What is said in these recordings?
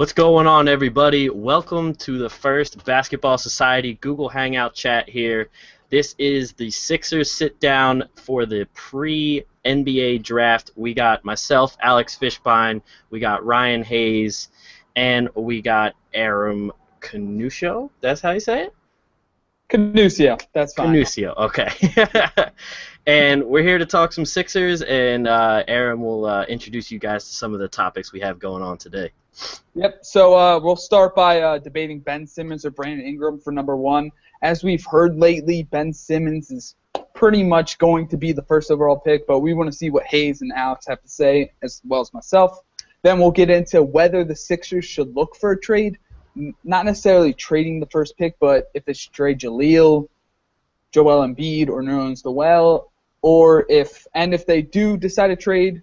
What's going on, everybody? Welcome to the first Basketball Society Google Hangout chat here. This is the Sixers sit-down for the pre-NBA draft. We got myself, Alex Fishbein, we got Ryan Hayes, and we got Aram Canusio. That's how you say it? Canusio, that's fine. Canusio, okay. And we're here to talk some Sixers, and Aram will introduce you guys to some of the topics we have going on today. Yep, so we'll start by debating Ben Simmons or Brandon Ingram for number one. As we've heard lately, Ben Simmons is pretty much going to be the first overall pick, but we want to see what Hayes and Alex have to say, as well as myself. Then we'll get into whether the Sixers should look for a trade, not necessarily trading the first pick, but if it's trade Jaleel, Joel Embiid, or Nerlens Noel, or if they do decide to trade,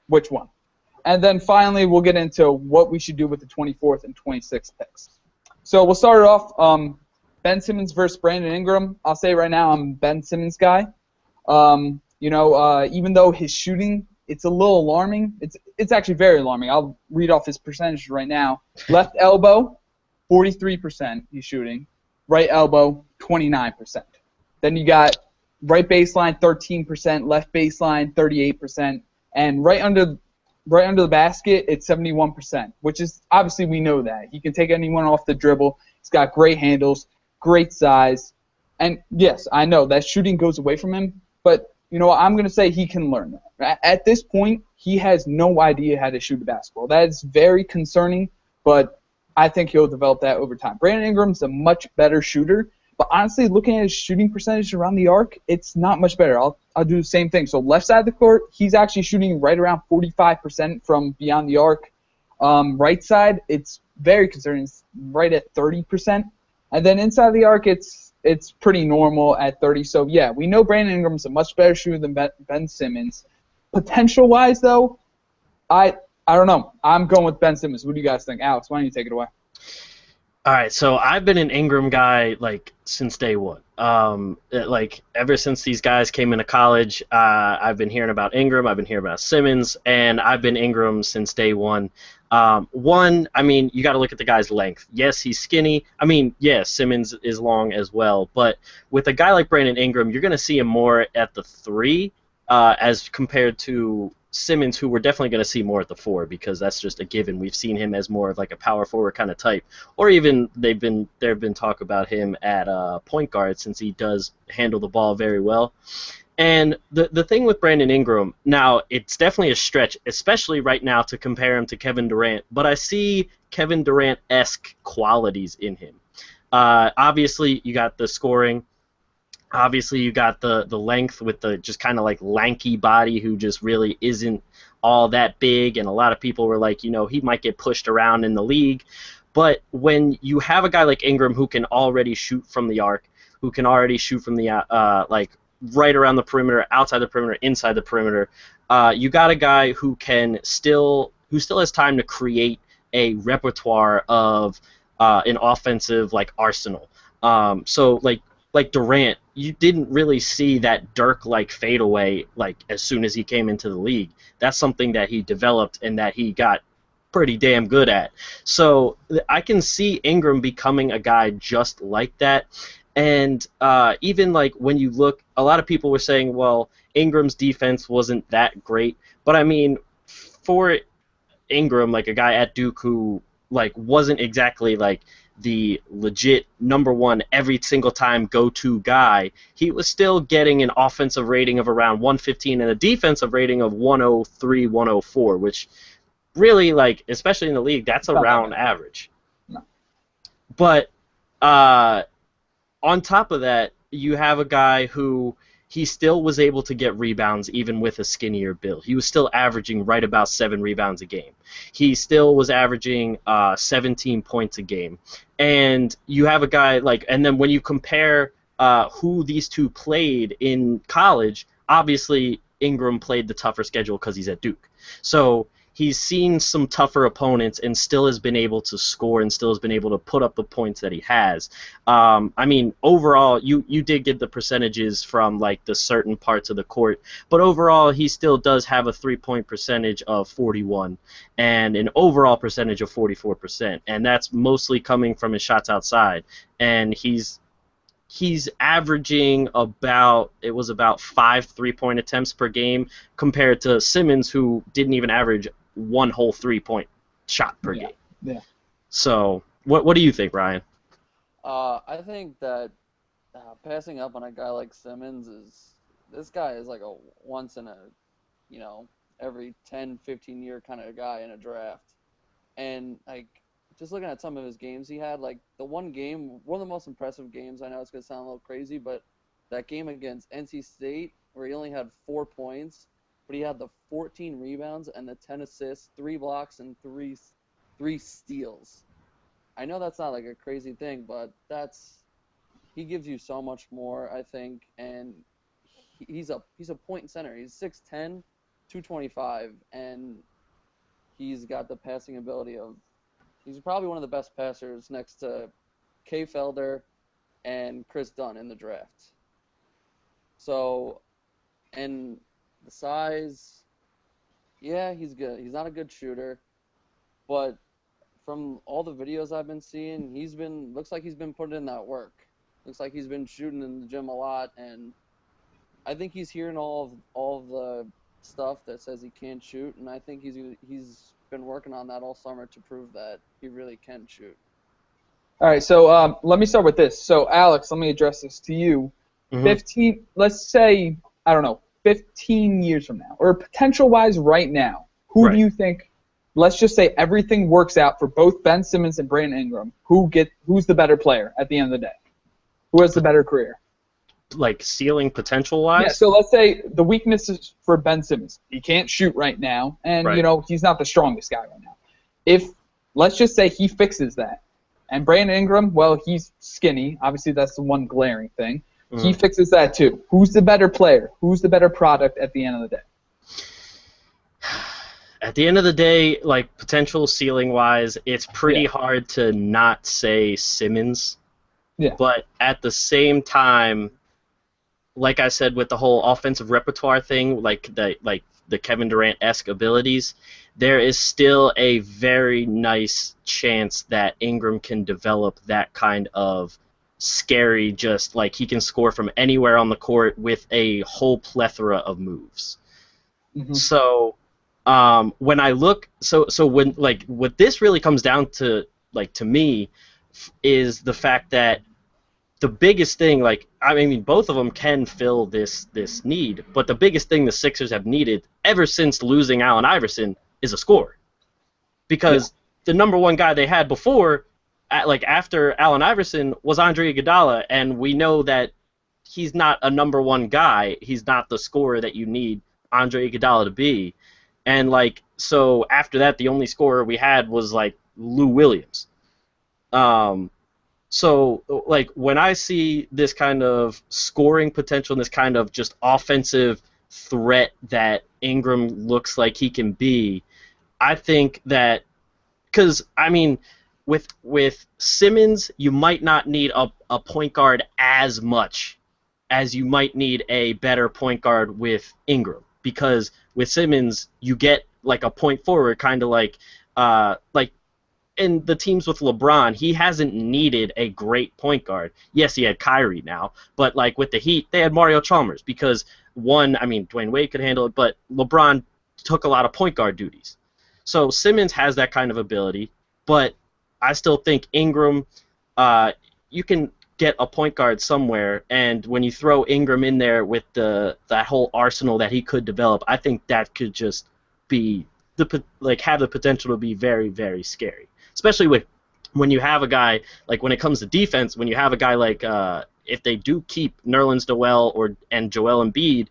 which one? And then finally, we'll get into what we should do with the 24th and 26th picks. So we'll start it off. Ben Simmons versus Brandon Ingram. I'll say right now I'm a Ben Simmons guy. Even though his shooting, it's a little alarming. It's actually very alarming. I'll read off his percentage right now. Left elbow, 43% he's shooting. Right elbow, 29%. Then you got right baseline, 13%. Left baseline, 38%. And right under the basket, it's 71%, which is obviously we know that. He can take anyone off the dribble. He's got great handles, great size. And, yes, I know that shooting goes away from him, but, I'm going to say he can learn that. At this point, he has no idea how to shoot a basketball. That is very concerning, but I think he'll develop that over time. Brandon Ingram's a much better shooter, but honestly, looking at his shooting percentage around the arc, it's not much better. I'll do the same thing. So left side of the court, he's actually shooting right around 45% from beyond the arc. Right side, it's very concerning. It's right at 30%. And then inside of the arc, it's pretty normal at 30. So, yeah, we know Brandon Ingram's a much better shooter than Ben Simmons. Potential-wise, though, I don't know. I'm going with Ben Simmons. What do you guys think? Alex, why don't you take it away? All right, so I've been an Ingram guy since day one. Ever since these guys came into college, I've been hearing about Ingram. I've been hearing about Simmons, and I've been Ingram since day one. You got to look at the guy's length. Yes, he's skinny. Simmons is long as well. But with a guy like Brandon Ingram, you're going to see him more at the 3 as compared to Simmons, who we're definitely going to see more at the 4 because that's just a given. We've seen him as more of like a power forward kind of type, or even there have been talk about him at point guard since he does handle the ball very well. And the thing with Brandon Ingram, now it's definitely a stretch, especially right now to compare him to Kevin Durant, but I see Kevin Durant-esque qualities in him. Obviously, you got the scoring. Obviously, you got the length with the just kind of like lanky body who just really isn't all that big, and a lot of people were like, he might get pushed around in the league. But when you have a guy like Ingram who can already shoot from the arc, who can already shoot from the right around the perimeter, outside the perimeter, inside the perimeter, you got a guy who still has time to create a repertoire of an offensive arsenal. Like Durant, you didn't really see that Dirk-like fadeaway as soon as he came into the league. That's something that he developed and that he got pretty damn good at. So I can see Ingram becoming a guy just like that. And even when you look, a lot of people were saying, well, Ingram's defense wasn't that great. But for Ingram, a guy at Duke who wasn't exactly the legit number one every single time go-to guy, he was still getting an offensive rating of around 115 and a defensive rating of 103, 104, which really, especially in the league, that's around average. No. But on top of that, you have a guy who he still was able to get rebounds even with a skinnier build. He was still averaging right about 7 rebounds a game. He still was averaging 17 points a game. And you have a guy and then when you compare who these two played in college, obviously Ingram played the tougher schedule because he's at Duke. So he's seen some tougher opponents and still has been able to score and still has been able to put up the points that he has. I mean, overall, you did get the percentages from like the certain parts of the court, but overall, he still does have a 3-point percentage of 41 and an overall percentage of 44%, and that's mostly coming from his shots outside. And he's averaging about 5 3-point attempts per game compared to Simmons, who didn't even average one whole 3-point shot per game. Yeah. So what do you think, Ryan? I think that passing up on a guy like Simmons this guy is like a once in a, every 10, 15 year kind of guy in a draft. And like just looking at some of his games he had, like the one of the most impressive games, I know it's going to sound a little crazy, but that game against NC State where he only had 4 points, but he had the 14 rebounds and the 10 assists, 3 blocks, and three steals. I know that's not like a crazy thing, but he gives you so much more, I think, and he's a point center. He's 6'10", 225, and he's got the passing ability of. He's probably one of the best passers next to Kay Felder and Chris Dunn in the draft. So, and the size, yeah, he's good. He's not a good shooter, but from all the videos I've been seeing, looks like he's been putting in that work. Looks like he's been shooting in the gym a lot, and I think he's hearing all of the stuff that says he can't shoot, and I think he's been working on that all summer to prove that he really can shoot. All right, so let me start with this. So, Alex, let me address this to you. Mm-hmm. Let's say, I don't know, 15 years from now, or potential-wise right now, who do you think, let's just say everything works out for both Ben Simmons and Brandon Ingram, who's the better player at the end of the day? Who has the better career? Like ceiling potential-wise? Yeah, so let's say the weakness is for Ben Simmons. He can't shoot right now, and, he's not the strongest guy right now. Let's just say he fixes that, and Brandon Ingram, well, he's skinny. Obviously, that's the one glaring thing. Mm-hmm. He fixes that too. Who's the better player? Who's the better product at the end of the day? At the end of the day, like potential ceiling-wise, it's pretty hard to not say Simmons. Yeah. But at the same time, like I said, with the whole offensive repertoire thing, like the Kevin Durant-esque abilities, there is still a very nice chance that Ingram can develop that kind of scary, just like he can score from anywhere on the court with a whole plethora of moves. Mm-hmm. So when I look, when like what this really comes down to, like to me, is the fact that the biggest thing, like, I mean, both of them can fill this need, but the biggest thing the Sixers have needed ever since losing Allen Iverson is a scorer. Because the number one guy they had before, after Allen Iverson, was Andre Iguodala, and we know that he's not a number one guy. He's not the scorer that you need Andre Iguodala to be. And, like, so after that, the only scorer we had was, like, Lou Williams. So, like, when I see this kind of scoring potential and this kind of just offensive threat that Ingram looks like he can be, I think that, because, I mean, with Simmons, you might not need a point guard as much as you might need a better point guard with Ingram. Because with Simmons, you get, like, a point forward, kind of like in the teams with LeBron, he hasn't needed a great point guard. Yes, he had Kyrie now, but like with the Heat, they had Mario Chalmers because Dwayne Wade could handle it, but LeBron took a lot of point guard duties. So Simmons has that kind of ability, but I still think Ingram, you can get a point guard somewhere, and when you throw Ingram in there with that whole arsenal that he could develop, I think that could just be have the potential to be very, very scary. Especially when you have a guy, like when it comes to defense, when you have a guy like, if they do keep Nerlens Noel and Joel Embiid,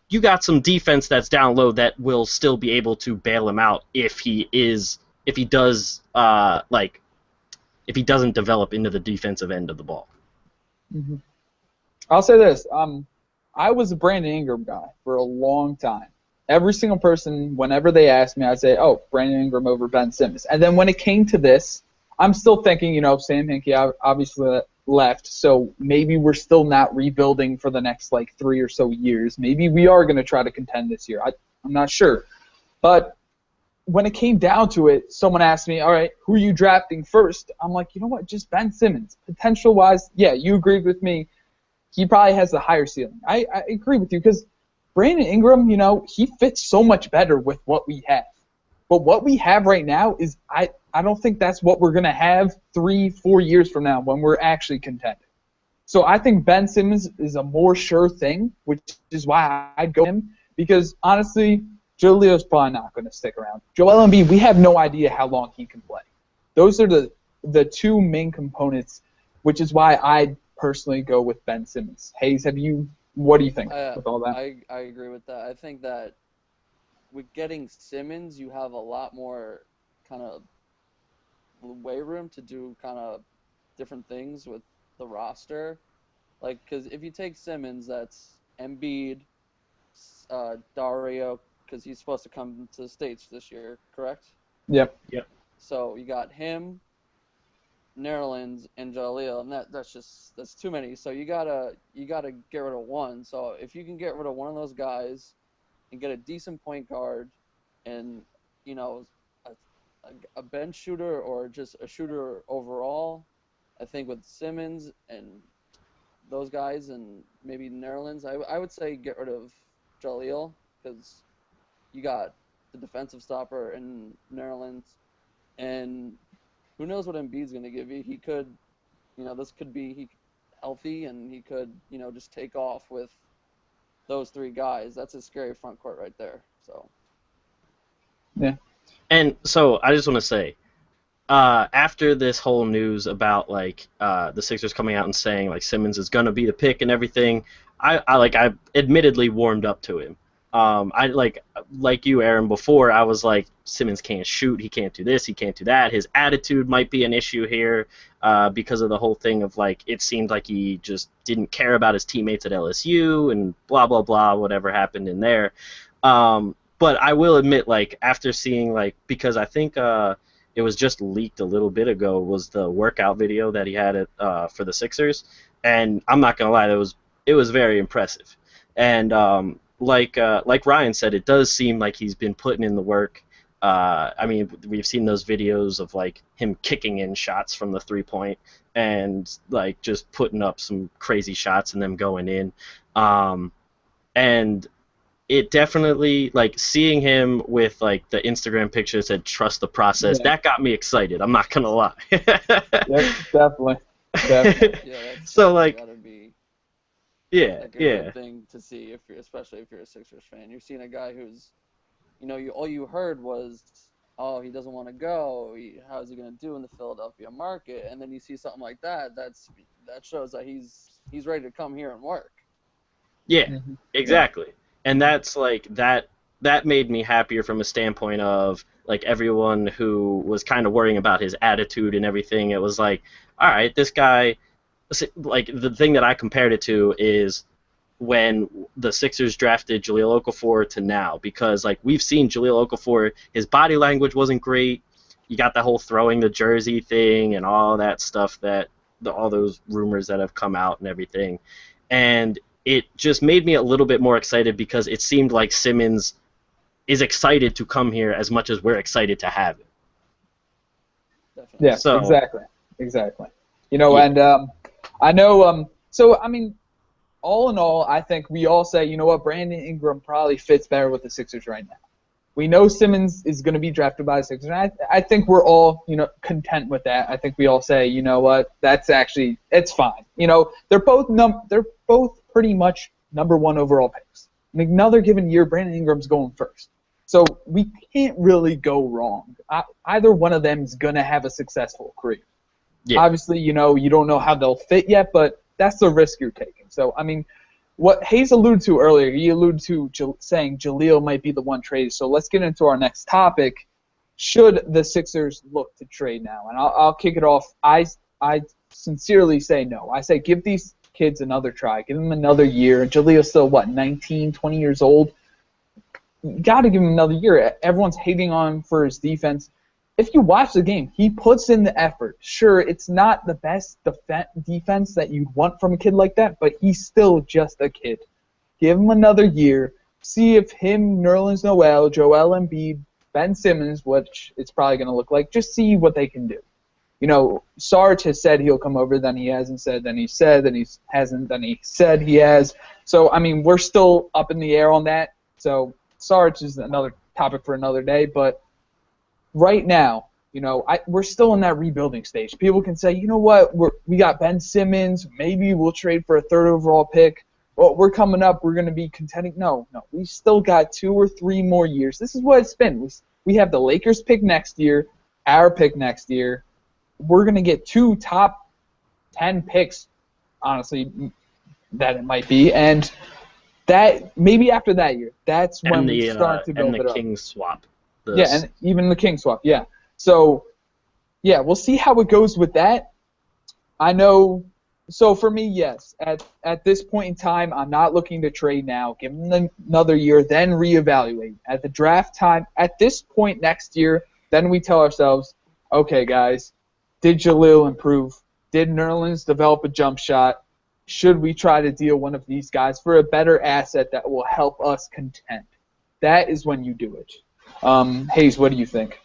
you got some defense that's down low that will still be able to bail him out if he doesn't develop into the defensive end of the ball. Mm-hmm. I'll say this. I was a Brandon Ingram guy for a long time. every single person, whenever they ask me, I'd say, oh, Brandon Ingram over Ben Simmons. And then when it came to this, I'm still thinking, Sam Hinkie obviously left, so maybe we're still not rebuilding for the next, 3 or so years. Maybe we are going to try to contend this year. I'm not sure. But when it came down to it, someone asked me, all right, who are you drafting first? I'm like, you know what, just Ben Simmons. Potential-wise, yeah, you agreed with me. He probably has the higher ceiling. I agree with you because Brandon Ingram, he fits so much better with what we have. But what we have right now is I don't think that's what we're going to have 3-4 years from now when we're actually contending. So I think Ben Simmons is a more sure thing, which is why I'd go him because, honestly, Jaleel's probably not going to stick around. Joel Embiid, we have no idea how long he can play. Those are the two main components, which is why I'd personally go with Ben Simmons. Hayes, what do you think with all that? I agree with that. I think that with getting Simmons, you have a lot more kind of way room to do kind of different things with the roster. Because if you take Simmons, that's Embiid, Dario, because he's supposed to come to the States this year, correct? Yep. So you got him, Nerlens, and Jaleel, and that's too many. So you gotta get rid of one. So if you can get rid of one of those guys and get a decent point guard and a bench shooter or just a shooter overall, I think with Simmons and those guys and maybe Nerlens, I would say get rid of Jaleel because you got the defensive stopper and Nerlens, and who knows what Embiid's going to give you. He could, this could be healthy and he could, just take off with those three guys. That's a scary front court right there. So. Yeah. And so I just want to say, after this whole news about the Sixers coming out and saying Simmons is gonna be the pick and everything, I admittedly warmed up to him. I like you, Aram. Before I was like, Simmons can't shoot, he can't do this, he can't do that. His attitude might be an issue here because of the whole thing of it seemed like he just didn't care about his teammates at LSU and blah blah blah, whatever happened in there. But I will admit, after seeing because I think it was just leaked a little bit ago was the workout video that he had for the Sixers, and I'm not gonna lie, it was very impressive. And like Ryan said, it does seem like he's been putting in the work. I mean, we've seen those videos of him kicking in shots from the 3-point and just putting up some crazy shots and them going in. And it definitely, seeing him with the Instagram pictures that trust the process, that got me excited. I'm not gonna lie. Yep, definitely. Yeah, so gotta be a good thing to see especially if you're a Sixers fan. You're seeing a guy who's, all you heard was, oh, he doesn't want to go. How's he gonna do in the Philadelphia market? And then you see something like that. That shows that he's ready to come here and work. Yeah, exactly. And that's that made me happier from a standpoint of everyone who was kind of worrying about his attitude and everything. It was all right, this guy, the thing that I compared it to is when the Sixers drafted Jahlil Okafor to now, because we've seen Jahlil Okafor, his body language wasn't great. You got the whole throwing the jersey thing and all that stuff all those rumors that have come out and everything, and it just made me a little bit more excited because it seemed like Simmons is excited to come here as much as we're excited to have him. Definitely. Yeah, so, exactly. And I know. So I mean, all in all, I think we all say, Brandon Ingram probably fits better with the Sixers right now. We know Simmons is going to be drafted by the Sixers, and I think we're all, content with that. I think we all say, you know what, it's fine. They're both pretty much number one overall picks. In another given year, Brandon Ingram's going first. So we can't really go wrong. Either one of them is going to have a successful career. Yeah. Obviously, you don't know how they'll fit yet, but that's the risk you're taking. So, I mean, what Hayes alluded to earlier, he alluded to saying Jahlil might be the one traded. So let's get into our next topic. Should the Sixers look to trade now? And I'll kick it off. I sincerely say no. I say give these kids another try. Give them another year. Jahlil's still, 19, 20 years old? you got to give him another year. Everyone's hating on him for his defense. If you watch the game, he puts in the effort. Sure, it's not the best defense that you'd want from a kid like that, but he's still just a kid. Give him another year. See if him, Nerlens Noel, Joel Embiid, Ben Simmons, which it's probably going to look like, just see what they can do. Sarge has said he'll come over, then he hasn't said, then he said, then he hasn't, then he said he has. So, I mean, we're still up in the air on that. So, Sarge is another topic for another day. But right now, we're still in that rebuilding stage. People can say, you know what, we got Ben Simmons, maybe we'll trade for a third overall pick. Well, we're coming up, we're going to be contending. No, we still got 2 or 3 more years. This is what it's been. We have the Lakers pick next year, our pick next year. We're going to get 2 top 10 picks, honestly, that it might be. And that maybe after that year, that's when we start to build it up. And the King swap. Yeah, and even the King swap, yeah. So, yeah, we'll see how it goes with that. I know. So for me, yes. At this point in time, I'm not looking to trade now. Give them another year, then reevaluate. At the draft time, at this point next year, then we tell ourselves, okay, guys, did Jalil improve? Did Nerlens develop a jump shot? Should we try to deal one of these guys for a better asset that will help us contend? That is when you do it. Hayes, what do you think?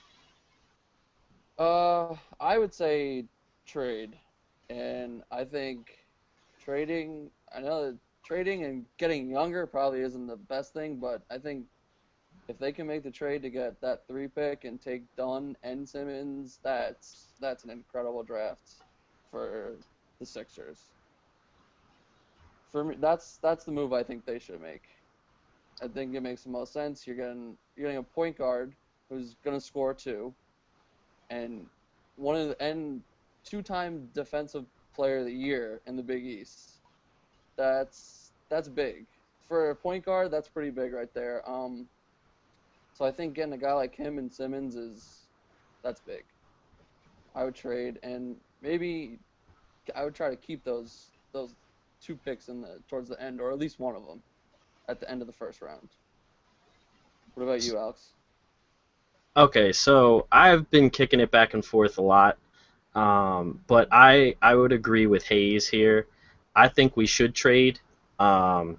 I would say trade. And I think trading and getting younger probably isn't the best thing, but I think if they can make the trade to get that 3 pick and take Dunn and Simmons, that's an incredible draft for the Sixers. For me, that's the move I think they should make. I think it makes the most sense. You're getting a point guard who's gonna score too, and 2-time Defensive Player of the Year in the Big East. That's big for a point guard. That's pretty big right there. So I think getting a guy like him and Simmons that's big. I would trade, and maybe I would try to keep those 2 picks towards the end, or at least one of them at the end of the first round. What about you, Alex? Okay, so I've been kicking it back and forth a lot. But I would agree with Hayes here. I think we should trade. And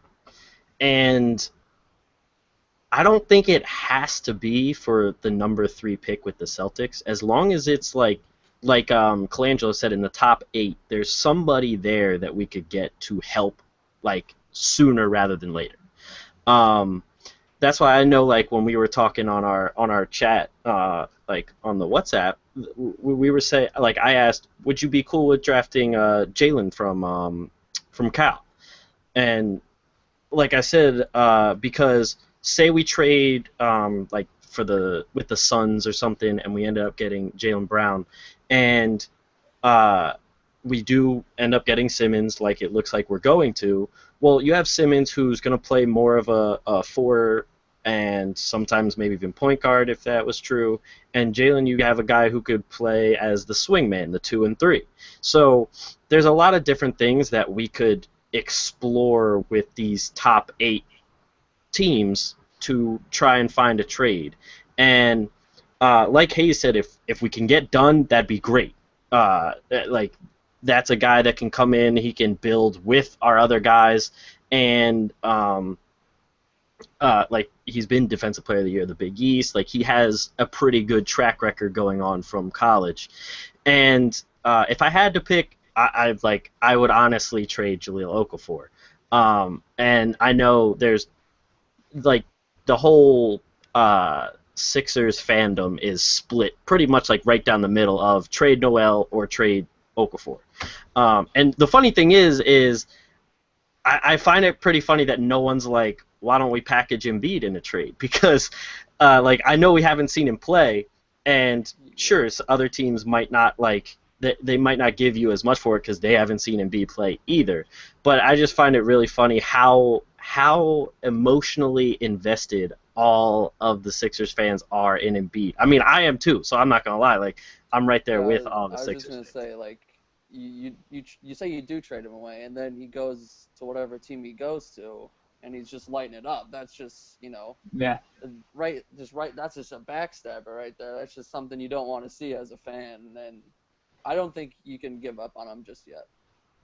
I don't think it has to be for the number 3 pick with the Celtics. As long as it's like Colangelo said, in the top 8, there's somebody there that we could get to help like sooner rather than later. That's why I know, like, when we were talking on our chat, like on the WhatsApp, we were saying, like, I asked, would you be cool with drafting Jalen from Cal? And like I said, because say we trade like with the Suns or something, and we end up getting Jaylen Brown, and we do end up getting Simmons, like it looks like we're going to. Well, you have Simmons, who's going to play more of a 4 and sometimes maybe even point guard, if that was true. And Jalen, you have a guy who could play as the swing man, the 2 and 3. So there's a lot of different things that we could explore with these top 8 teams to try and find a trade. And like Hayes said, if we can get done, that'd be great. Like, that's a guy that can come in, he can build with our other guys, and like, he's been Defensive Player of the Year of the Big East. Like, he has a pretty good track record going on from college. And if I had to pick, I would honestly trade Jahlil Okafor. And I know there's, like, the whole Sixers fandom is split pretty much, like, right down the middle of trade Noel or trade Okafor. And the funny thing is I find it pretty funny that no one's like, why don't we package Embiid in a trade? Because, like, I know we haven't seen him play, and sure, other teams might not, like, they might not give you as much for it because they haven't seen Embiid play either. But I just find it really funny how emotionally invested all of the Sixers fans are in Embiid. I mean, I am too, so I'm not gonna lie. Like, I'm right there with all the Sixers. I was just gonna say, like, you say you do trade him away, and then he goes to whatever team he goes to. and he's just lighting it up. That's just, Yeah. that's just a backstabber right there. That's just something you don't want to see as a fan, and I don't think you can give up on him just yet.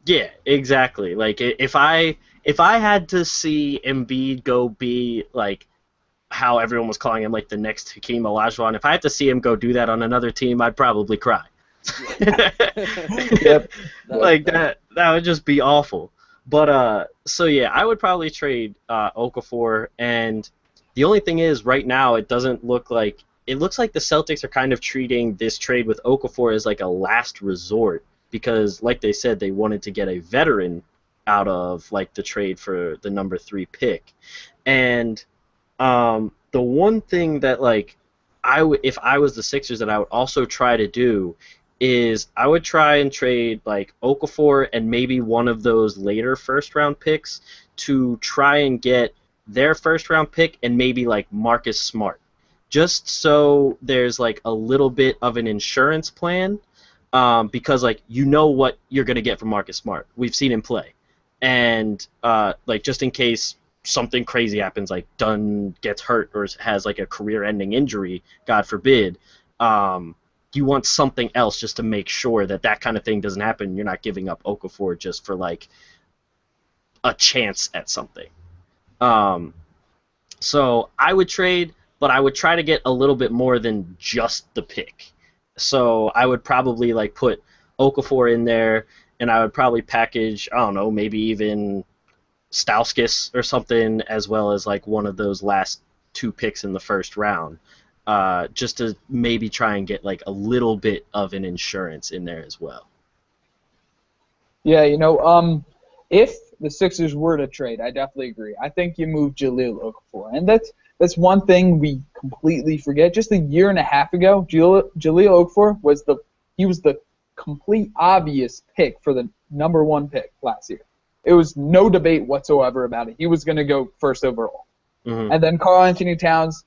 Yeah, exactly. Like if I had to see Embiid go be like how everyone was calling him like the next Hakeem Olajuwon, if I had to see him go do that on another team, I'd probably cry. Yep. Like that would just be awful. But so yeah, I would probably trade Okafor, and the only thing is right now it looks like the Celtics are kind of treating this trade with Okafor as like a last resort because like they said they wanted to get a veteran out of like the trade for the number 3 pick. And the one thing that like if I was the Sixers that I would also try to do is I would try and trade like Okafor and maybe one of those later first round picks to try and get their first round pick and maybe like Marcus Smart. Just so there's like a little bit of an insurance plan because like you know what you're going to get from Marcus Smart. We've seen him play. And like just in case something crazy happens, like Dunn gets hurt or has like a career-ending injury, God forbid, you want something else just to make sure that that kind of thing doesn't happen. You're not giving up Okafor just for like a chance at something. So I would trade, but I would try to get a little bit more than just the pick. So I would probably like put Okafor in there, and I would probably package, I don't know, maybe even Stauskas or something, as well as like one of those last 2 picks in the first round, just to maybe try and get like a little bit of an insurance in there as well. Yeah, if the Sixers were to trade, I definitely agree. I think you move Jahlil Okafor, and that's one thing we completely forget. Just a year and a half ago, Jahlil Okafor was the complete obvious pick for the number 1 pick last year. It was no debate whatsoever about it. He was going to go first overall. Mm-hmm. And then Karl-Anthony Towns,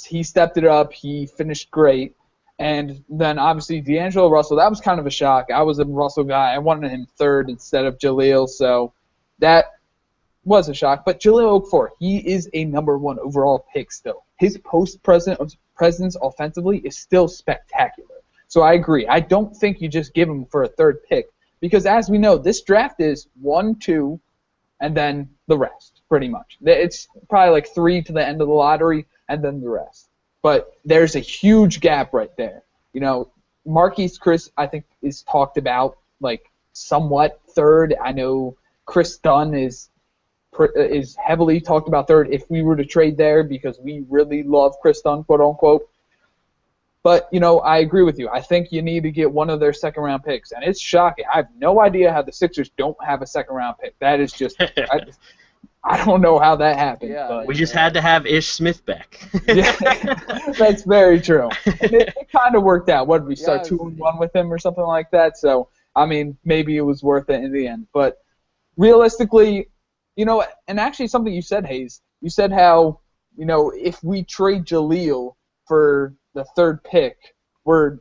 he stepped it up. He finished great. And then obviously D'Angelo Russell, that was kind of a shock. I was a Russell guy. I wanted him 3rd instead of Jahlil, so that was a shock. But Jahlil Okafor, he is a number 1 overall pick still. His presence offensively is still spectacular. So I agree. I don't think you just give him for a 3rd pick because, as we know, this draft is 1, 2, and then the rest, pretty much. It's probably like 3 to the end of the lottery, and then the rest. But there's a huge gap right there. Marquise Chris, I think, is talked about like somewhat 3rd. I know Chris Dunn is heavily talked about 3rd if we were to trade there because we really love Chris Dunn, quote unquote. But, I agree with you. I think you need to get one of their second-round picks. And it's shocking. I have no idea how the Sixers don't have a second-round pick. That is just I don't know how that happened. Yeah, but We just had to have Ish Smith back. yeah, that's very true. And it kind of worked out. What did we start Yeah, 2-1 with him or something like that? So, I mean, maybe it was worth it in the end. But realistically, and actually something you said, Hayes, you said how, if we trade Jahlil for the 3rd pick, we're,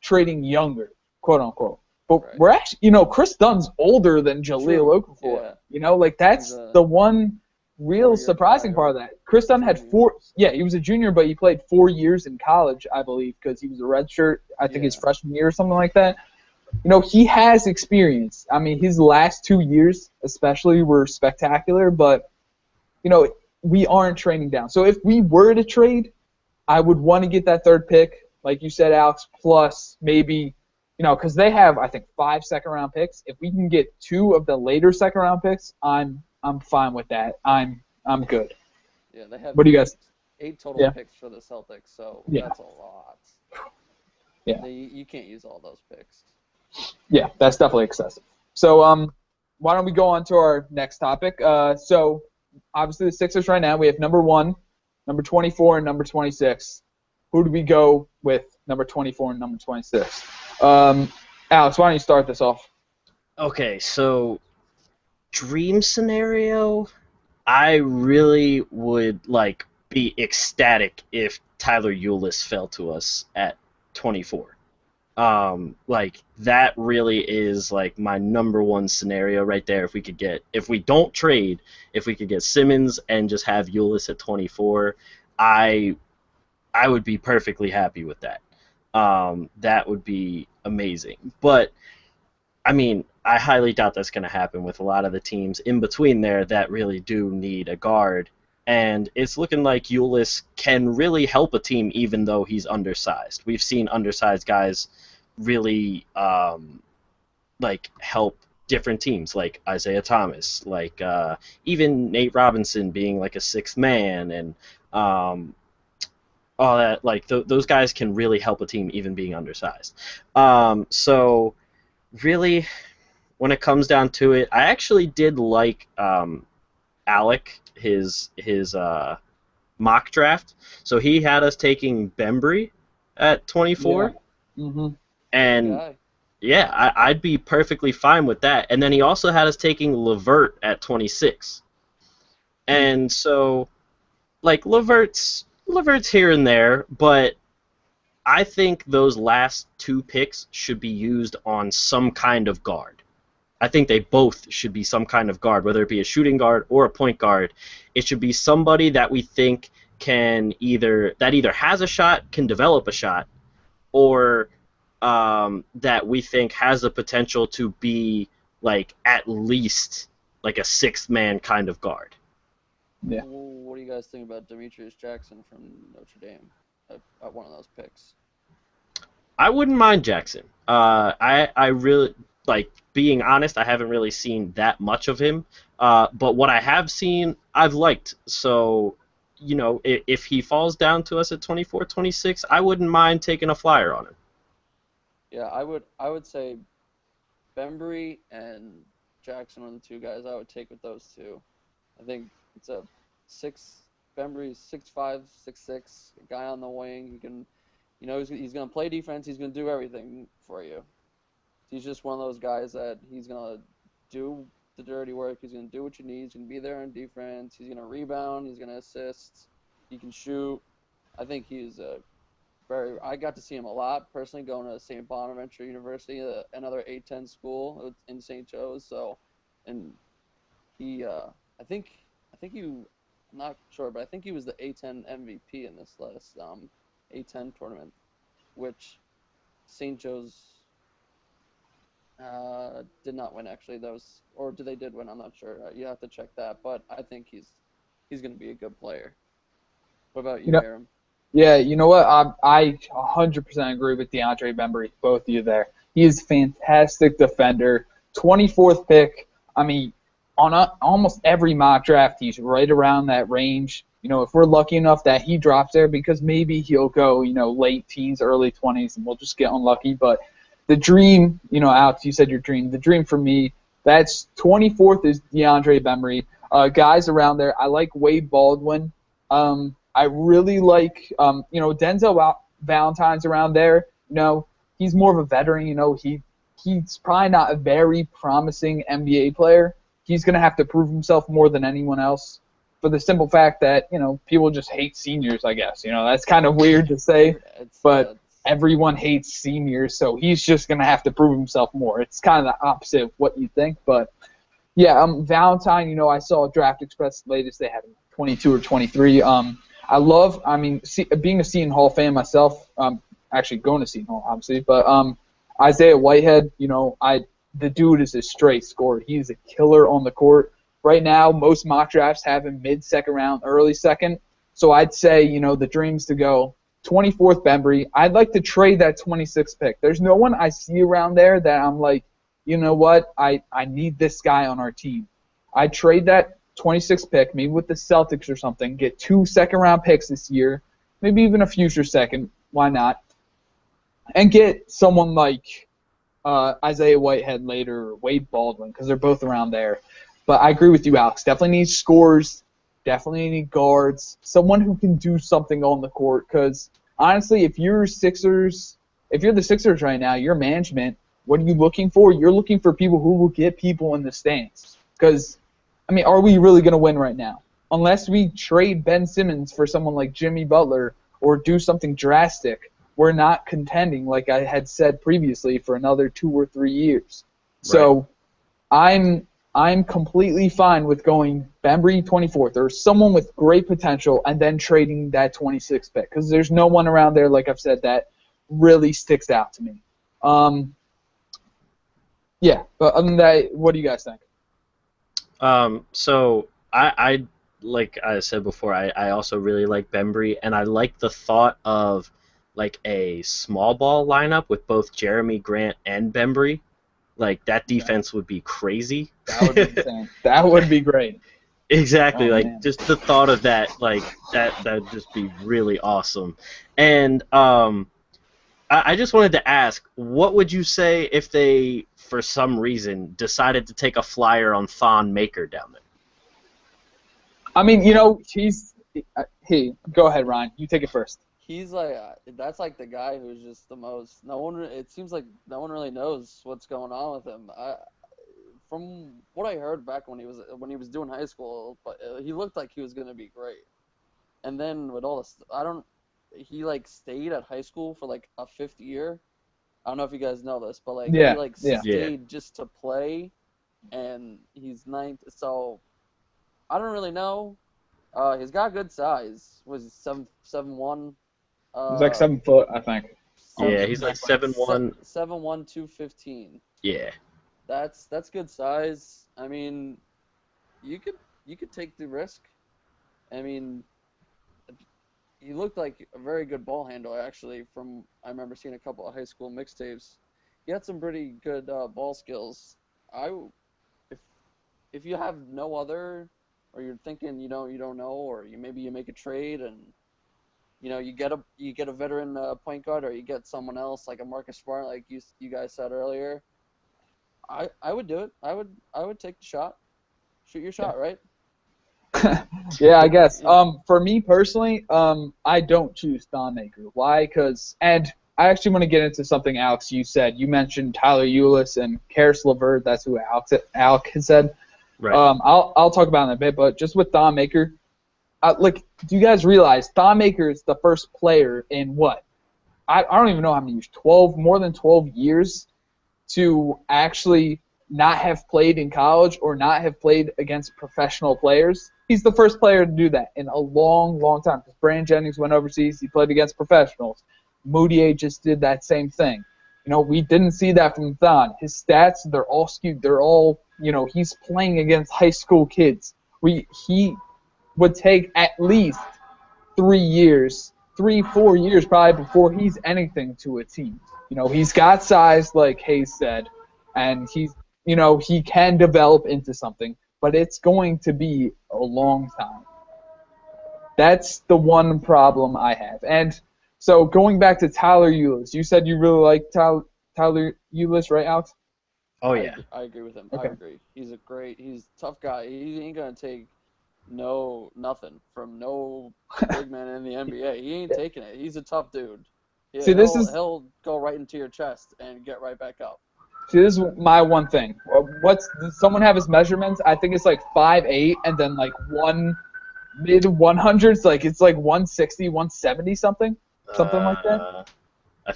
trading younger, quote unquote. But right. we're actually, Chris Dunn's older than Jahlil Okafor. Yeah. That's the one real surprising part of that. Chris Dunn had he was a junior, but he played 4 years in college, I believe, because he was a redshirt, I think his freshman year or something like that. He has experience. I mean, his last 2 years especially were spectacular, but, we aren't trading down. So if we were to trade, I would want to get that 3rd pick, like you said, Alex, plus maybe, because they have, I think, 5 second-round picks. If we can get 2 of the later second-round picks, I'm fine with that. I'm good. Yeah, they have What do you guys? 8 total picks for the Celtics, so that's a lot. Yeah. You can't use all those picks. Yeah, that's definitely excessive. So why don't we go on to our next topic? So obviously the Sixers right now, we have number 1, number 24, and number 26. Who do we go with number 24 and number 26? Alex, why don't you start this off? Okay, so dream scenario, I really would be ecstatic if Tyler Ulis fell to us at 24. Like that really is like my number one scenario right there. If we don't trade, if we could get Simmons and just have Ulis at 24, I I would be perfectly happy with that. That would be amazing. But I mean, I highly doubt that's going to happen with a lot of the teams in between there that really do need a guard. And it's looking like Ulis can really help a team even though he's undersized. We've seen undersized guys really like help different teams, like Isaiah Thomas, like even Nate Robinson being like a sixth man, and um, all that. Like those guys can really help a team even being undersized. So really, when it comes down to it, I actually did like Alec his mock draft. So he had us taking Bembry at Yeah. 24, Mhm. Good and guy. yeah, I'd be perfectly fine with that. And then he also had us taking Levert at 26, Mm. and so like Levert's here and there, but I think those last two picks should be used on some kind of guard. I think they both should be some kind of guard, whether it be a shooting guard or a point guard. It should be somebody that we think can either has a shot, can develop a shot, or that we think has the potential to be like at least like a sixth man kind of guard. Yeah. What do you guys think about Demetrius Jackson from Notre Dame at one of those picks? I wouldn't mind Jackson. I really like being honest. I haven't really seen that much of him, but what I have seen, I've liked. So, if he falls down to us at 24, 26, I wouldn't mind taking a flyer on him. Yeah, I would say Bembry and Jackson are the two guys I would take with those two. I think it's a six. Bembry's 6'5", 6'6", a guy on the wing. He can, he's gonna play defense. He's gonna do everything for you. He's just one of those guys that he's gonna do the dirty work. He's gonna do what you need. He's gonna be there on defense. He's gonna rebound. He's gonna assist. He can shoot. I think he's a I got to see him a lot personally going to St. Bonaventure University, another A10 school in St. Joe's. So, and he, I think I'm not sure, but I think he was the A10 MVP in this last A10 tournament, which St. Joe's did not win actually. Or did they did win? I'm not sure. You have to check that, but I think he's going to be a good player. What about You you, know, Aram? yeah, you know what? I 100% agree with DeAndre Bembry, both of you there. He is a fantastic defender. 24th pick. I mean, on almost every mock draft, he's right around that range. If we're lucky enough that he drops there, because maybe he'll go, late teens, early 20s, and we'll just get unlucky. But the dream, Alex, you said your dream. The dream for me, that's 24th is DeAndre Bembry. Guys around there, I like Wade Baldwin. I really like, Denzel Valentine's around there. He's more of a veteran. He's probably not a very promising NBA player. He's going to have to prove himself more than anyone else for the simple fact that, people just hate seniors, I guess. That's kind of weird to say, but everyone hates seniors, so he's just going to have to prove himself more. It's kind of the opposite of what you think, but yeah, Valentine, I saw Draft Express latest, they had him 22 or 23. Being a Seton Hall fan myself, actually going to Seton Hall, obviously, but Isaiah Whitehead, the dude is a straight scorer. He is a killer on the court. Right now, most mock drafts have him mid-second round, early second. So I'd say, the dream's to go 24th Bembry. I'd like to trade that 26th pick. There's no one I see around there that I'm like, you know what, I need this guy on our team. I'd trade that 26th pick, maybe with the Celtics or something, get 2 second-round picks this year, maybe even a future second, why not, and get someone like Isaiah Whitehead later or Wade Baldwin, because they're both around there. But I agree with you, Alex. Definitely need scores, definitely need guards, someone who can do something on the court, because honestly, if you're the Sixers right now, your management, what are you looking for? You're looking for people who will get people in the stands. Because, are we really going to win right now? Unless we trade Ben Simmons for someone like Jimmy Butler or do something drastic, we're not contending, like I had said previously, for another 2 or 3 years. Right. So I'm completely fine with going Bembry 24th or someone with great potential and then trading that 26th pick because there's no one around there, like I've said, that really sticks out to me. Yeah, but other than that, what do you guys think? So I like I said before, I also really like Bembry, and I like the thought of like a small ball lineup with both Jeremy Grant and Bembry. Like that Yeah. defense would be crazy. That would be insane. That would be great. Exactly, Oh, like man. just the thought of that, like that'd just be really awesome. And I just wanted to ask, what would you say if they, for some reason, decided to take a flyer on Thon Maker down there? I mean, hey, go ahead, Ryan. You take it first. He's like that's like the guy who's just the most. No one. It seems like no one really knows what's going on with him. From what I heard back when he was doing high school, but he looked like he was gonna be great. And then with all this, he like stayed at high school for like a fifth year. I don't know if you guys know this, but like he Yeah, like yeah. stayed just to play, and he's ninth. So I don't really know. He's got good size. Was he 7'1"? He's like 7 foot, I think. Yeah, he's like 7'1". 7'1", 215. Yeah. That's good size. I mean, you could take the risk. I mean, he looked like a very good ball handler actually. I remember seeing a couple of high school mixtapes. He had some pretty good ball skills. If if you have no other, or you're thinking you don't know, or maybe you make a trade and you get a veteran point guard, or you get someone else like a Marcus Smart, like you guys said earlier. I would do it. I would take the shot. Shoot your shot, right? Yeah, I guess. For me personally, I don't choose Thon Maker. Why? And I actually want to get into something, Alex, you said. You mentioned Tyler Eulis and Karis LeVert. That's who Alex had said. Right. I'll talk about it in a bit, but just with Thon Maker, do you guys realize Thon Maker is the first player in what? I don't even know how many years, more than 12 years to actually not have played in college or not have played against professional players. He's the first player to do that in a long, long time. Because Brandon Jennings went overseas. He played against professionals. Moutier just did that same thing. We didn't see that from Thon. His stats, they're all skewed. They're all, he's playing against high school kids. He would take at least 3 years, 4 years probably before he's anything to a team. He's got size, like Hayes said, and he can develop into something, but it's going to be a long time. That's the one problem I have. And so going back to Tyler Eulis, you said you really like Tyler Eulis, right, Alex? Oh yeah. I agree with him. Okay. I agree. He's a tough guy. He ain't gonna take nothing from no big man in the NBA. He ain't taking it. He's a tough dude. Yeah, See, he'll go right into your chest and get right back up. See, this is my one thing. Does someone have his measurements? I think it's like 5'8", and then like mid 100s, like it's like 160, 170 something like that. I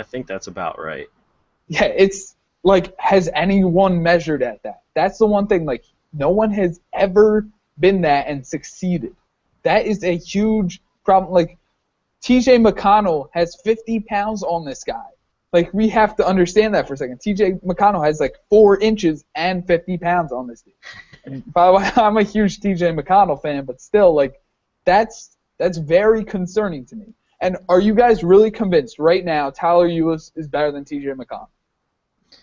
think that's about right. Yeah, it's like, has anyone measured at that? That's the one thing. Like, no one has ever been that and succeeded. That is a huge problem. Like, TJ McConnell has 50 pounds on this guy. Like, we have to understand that for a second. TJ McConnell has like 4 inches and 50 pounds on this dude. And by the way, I'm a huge TJ McConnell fan, but still, like, that's very concerning to me. And are you guys really convinced right now Tyler Eulis is better than TJ McConnell?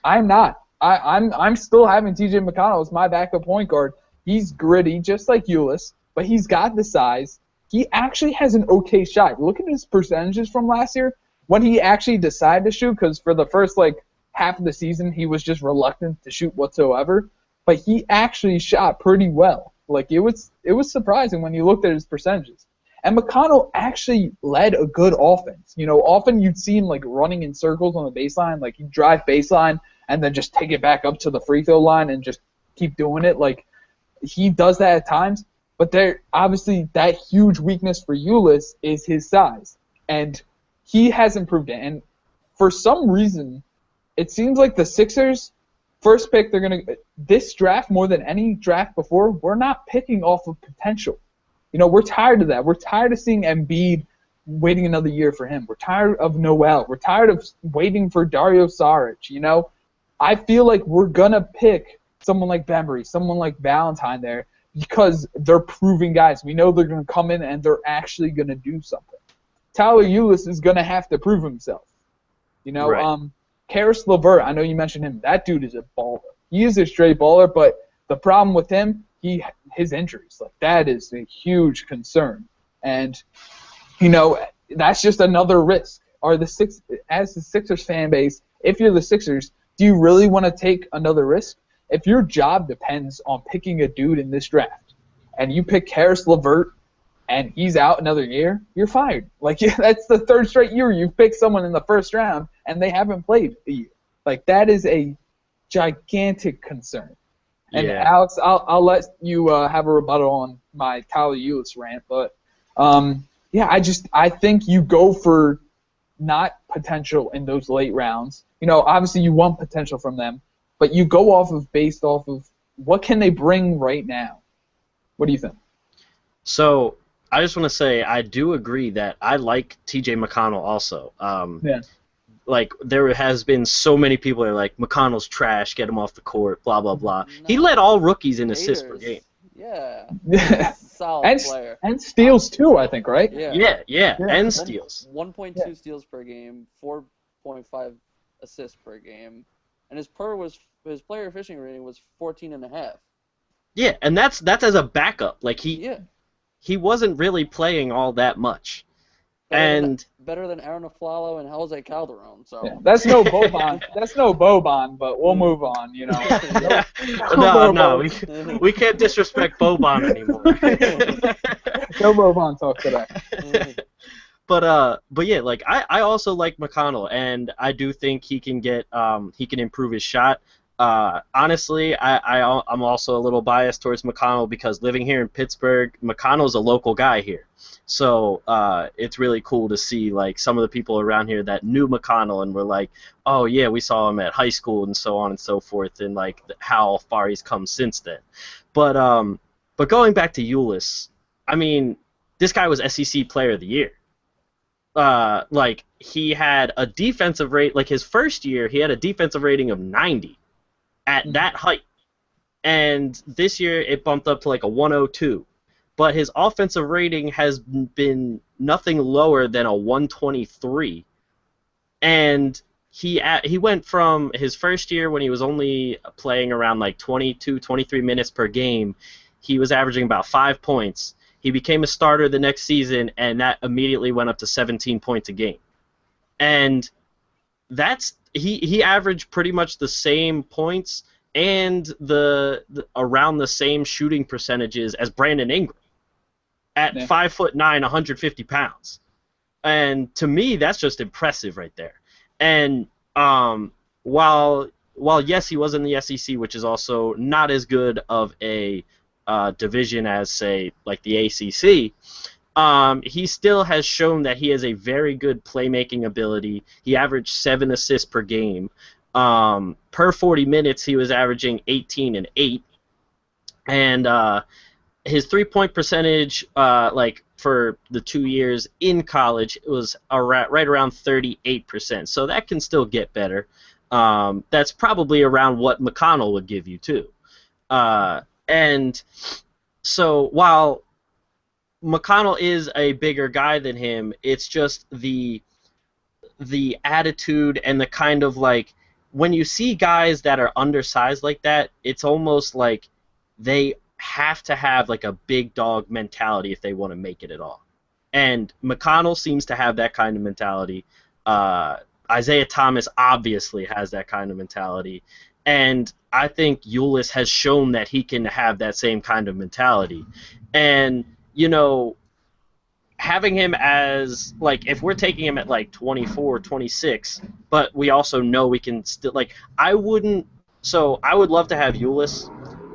I'm not. I'm still having TJ McConnell as my backup point guard. He's gritty, just like Eulis, but he's got the size. He actually has an okay shot. Look at his percentages from last year when he actually decided to shoot, because for the first half of the season he was just reluctant to shoot whatsoever. But he actually shot pretty well. Like, it was surprising when you looked at his percentages. And McConnell actually led a good offense. Often you'd see him running in circles on the baseline, like he'd drive baseline and then just take it back up to the free throw line and just keep doing it. Like, he does that at times. But obviously that huge weakness for Eulis is his size. And he hasn't proved it. And for some reason, it seems like the Sixers, first pick, they're going to – this draft, more than any draft before, we're not picking off of potential. We're tired of that. We're tired of seeing Embiid waiting another year for him. We're tired of Noel. We're tired of waiting for Dario Saric, I feel like we're going to pick someone like Bembry, someone like Valentine there because they're proving guys. We know they're going to come in and they're actually going to do something. Tyler Ulis is going to have to prove himself. Right. Karis LeVert, I know you mentioned him. That dude is a baller. He is a straight baller, but the problem with him, his injuries. Like, that is a huge concern. And, that's just another risk. As the Sixers fan base, if you're the Sixers, do you really want to take another risk? If your job depends on picking a dude in this draft, and you pick Karis LeVert, and he's out another year, you're fired. Like, that's the third straight year you've picked someone in the first round, and they haven't played a year. Like, that is a gigantic concern. And Yeah. Alex, I'll let you have a rebuttal on my Tyler Ulis rant, but I think you go for not potential in those late rounds. Obviously you want potential from them, but you go based off of what can they bring right now. What do you think? So I just want to say I do agree that I like T.J. McConnell also. Yeah. Like, there has been so many people that are like, McConnell's trash, get him off the court, blah, blah, blah. No. He led all rookies in assists per game. Yeah. Yeah. Solid player. And steals too, I think, right? Yeah, and steals. 1.2 steals per game, 4.5 assists per game, and his player efficiency rating was 14.5. Yeah, and that's as a backup. Like, he wasn't really playing all that much. Better than Aaron Aflalo and Jose Calderon. So yeah, that's no Boban. That's no Boban, but we'll move on. No, we can't disrespect Boban anymore. No Boban talk today. But yeah, like, I also like McConnell, and I do think he can improve his shot. Honestly, I'm also a little biased towards McConnell because living here in Pittsburgh, McConnell's a local guy here. So it's really cool to see, like, some of the people around here that knew McConnell and were like, oh yeah, we saw him at high school and so on and so forth, and like how far he's come since then. But going back to Ulis, I mean, this guy was SEC Player of the Year. Like, he had a defensive rate, like his first year, he had a defensive rating of 90 at that height. And this year it bumped up to like a 102. But his offensive rating has been nothing lower than a 123. And he went from his first year when he was only playing around like 22, 23 minutes per game, he was averaging about 5 points. He became a starter the next season, and that immediately went up to 17 points a game. And he averaged pretty much the same points and the around the same shooting percentages as Brandon Ingram at 5'9", 150 pounds. And to me, that's just impressive right there. And while yes, he was in the SEC, which is also not as good of a division as, say, like the ACC, he still has shown that he has a very good playmaking ability. He averaged 7 assists per game. Per 40 minutes, he was averaging 18 and 8. And his three-point percentage, like for the 2 years in college, it was right around 38%. So that can still get better. That's probably around what McConnell would give you too. And so while McConnell is a bigger guy than him, it's just the attitude and the kind of, like, when you see guys that are undersized like that, it's almost like they have to have like a big dog mentality if they want to make it at all. And McConnell seems to have that kind of mentality. Isaiah Thomas obviously has that kind of mentality. And I think Ulis has shown that he can have that same kind of mentality. And, having him as, like, if we're taking him at like 24, 26, but we also know we can still, like, I would love to have Ulis,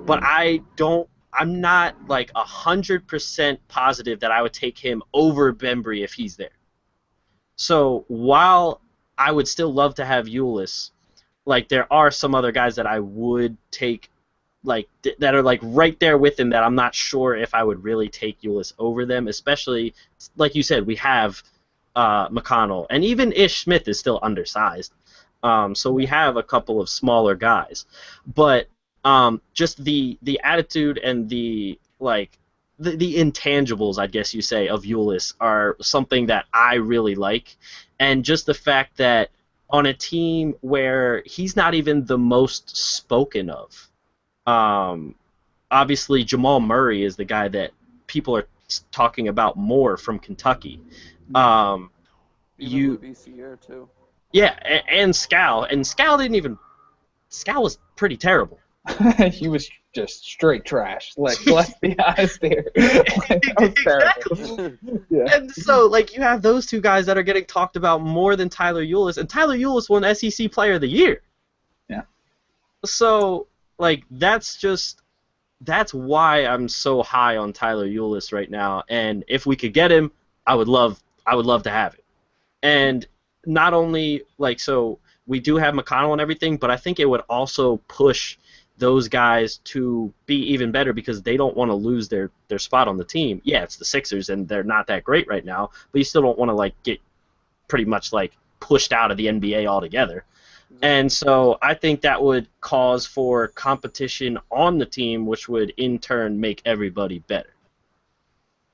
but I'm not like 100% positive that I would take him over Bembry if he's there. So while I would still love to have Eulis, like there are some other guys that I would take, like that are like right there with him that I'm not sure if I would really take Eulis over them. Especially like you said, we have McConnell, and even Ish Smith is still undersized. So we have a couple of smaller guys, but just the attitude and the like the intangibles, I guess you say, of Eulis are something that I really like, and just the fact that on a team where he's not even the most spoken of. Um, Obviously, Jamal Murray is the guy that people are talking about more from Kentucky. Um, Even you, Lavisse here too. yeah, and Scal didn't even. Scal was pretty terrible. He was just straight trash. Let's be honest here. Like, that was Exactly. terrible. Yeah. And so, like, you have those two guys that are getting talked about more than Tyler Eulis, and Tyler Eulis won SEC Player of the Year. Yeah. So, like, that's why I'm so high on Tyler Eulis right now. And if we could get him, I would love to have it. And not only like so we do have McConnell and everything, but I think it would also push those guys to be even better because they don't want to lose their spot on the team. Yeah, it's the Sixers and they're not that great right now, but you still don't want to like get pretty much like pushed out of the NBA altogether. And so I think that would cause for competition on the team, which would in turn make everybody better.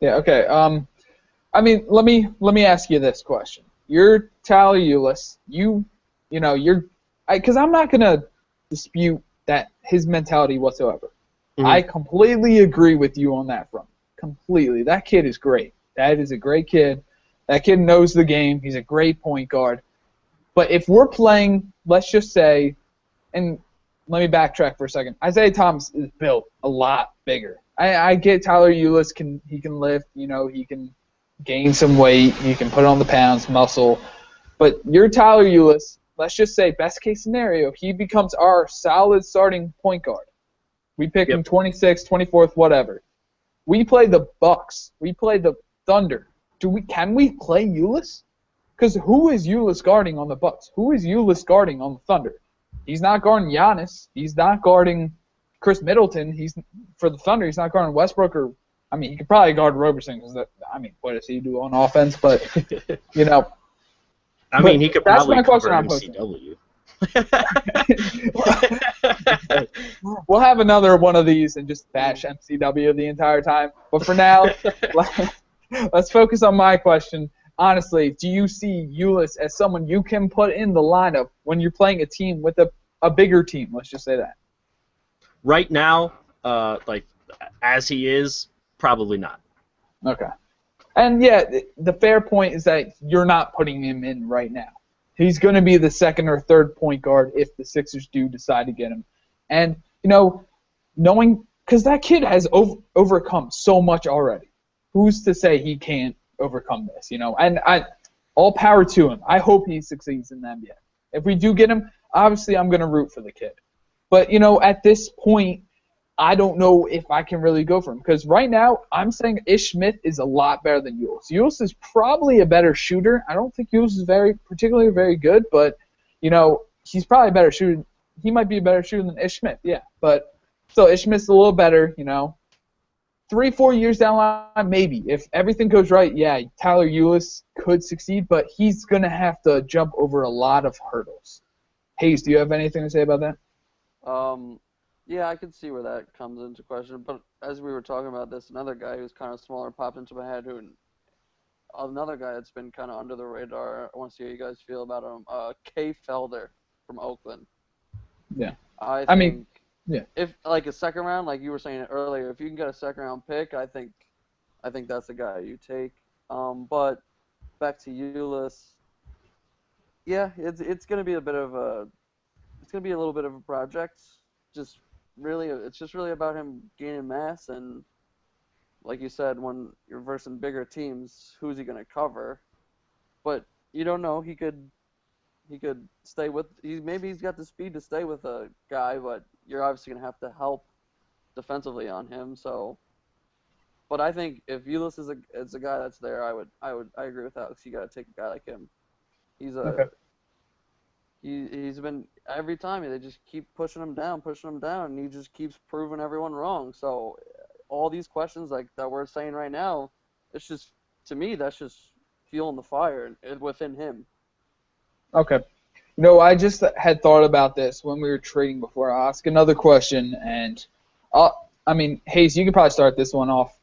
Yeah. Okay. I mean, let me ask you this question. You're Tyler Eulis. You know, because I'm not gonna dispute that his mentality whatsoever. Mhm. I completely agree with you on that front. Completely. That kid is great. That is a great kid. That kid knows the game. He's a great point guard. But if we're playing, let's just say, and let me backtrack for a second. Isaiah Thomas is built a lot bigger. I get Tyler Eulis can lift, he can gain some weight, he can put on the pounds, muscle. But you're Tyler Eulis. Let's just say, best case scenario, he becomes our solid starting point guard. We pick him Yep. 26th, 24th, whatever. We play the Bucks. We play the Thunder. Can we play Eulis? Because who is Eulis guarding on the Bucks? Who is Eulis guarding on the Thunder? He's not guarding Giannis. He's not guarding Chris Middleton. For the Thunder. He's not guarding Westbrook or. I mean, he could probably guard Roberson because what does he do on offense? But I mean, he could that's probably my cover question I'm posing. MCW. We'll have another one of these and just bash MCW the entire time. But for now, let's focus on my question. Honestly, do you see Eulis as someone you can put in the lineup when you're playing a team with a bigger team? Let's just say that. Right now, like as he is, probably not. Okay. And yeah, the fair point is that you're not putting him in right now. He's going to be the second or third point guard if the Sixers do decide to get him. And, knowing – because that kid has overcome so much already. Who's to say he can't overcome this, And all power to him. I hope he succeeds in the NBA. If we do get him, obviously I'm going to root for the kid. But, at this point, I don't know if I can really go for him. Because right now, I'm saying Ish Smith is a lot better than Eulis. Eulis is probably a better shooter. I don't think Eulis is particularly very good, but, he's probably a better shooter. He might be a better shooter than Ish Smith, yeah. But still, Ish Smith's a little better, 3-4 years down the line, maybe. If everything goes right, yeah, Tyler Eulis could succeed, but he's going to have to jump over a lot of hurdles. Hayes, do you have anything to say about that? Yeah, I could see where that comes into question. But as we were talking about this, another guy who's kind of smaller popped into my head. Another guy that's been kind of under the radar. I want to see how you guys feel about him. Kay Felder from Oakland. Yeah. I think yeah. if like a second round, like you were saying earlier, if you can get a second round pick, I think that's the guy you take. But back to Eulis. Yeah, it's gonna be a little bit of a project. It's just really about him gaining mass and, like you said, when you're versing bigger teams, who's he gonna cover? But you don't know. He could stay with. Maybe he's got the speed to stay with a guy, but you're obviously gonna have to help defensively on him. So But I think if Ulyss is a guy that's there, I agree with Alex. You got to take a guy like him. He's Okay. a he's been every time they just keep pushing him down, and he just keeps proving everyone wrong. So all these questions like that we're saying right now, it's just to me that's just fueling the fire within him. Okay. No, I just had thought about this when we were trading before. I'll ask another question, and Hayes, you can probably start this one off.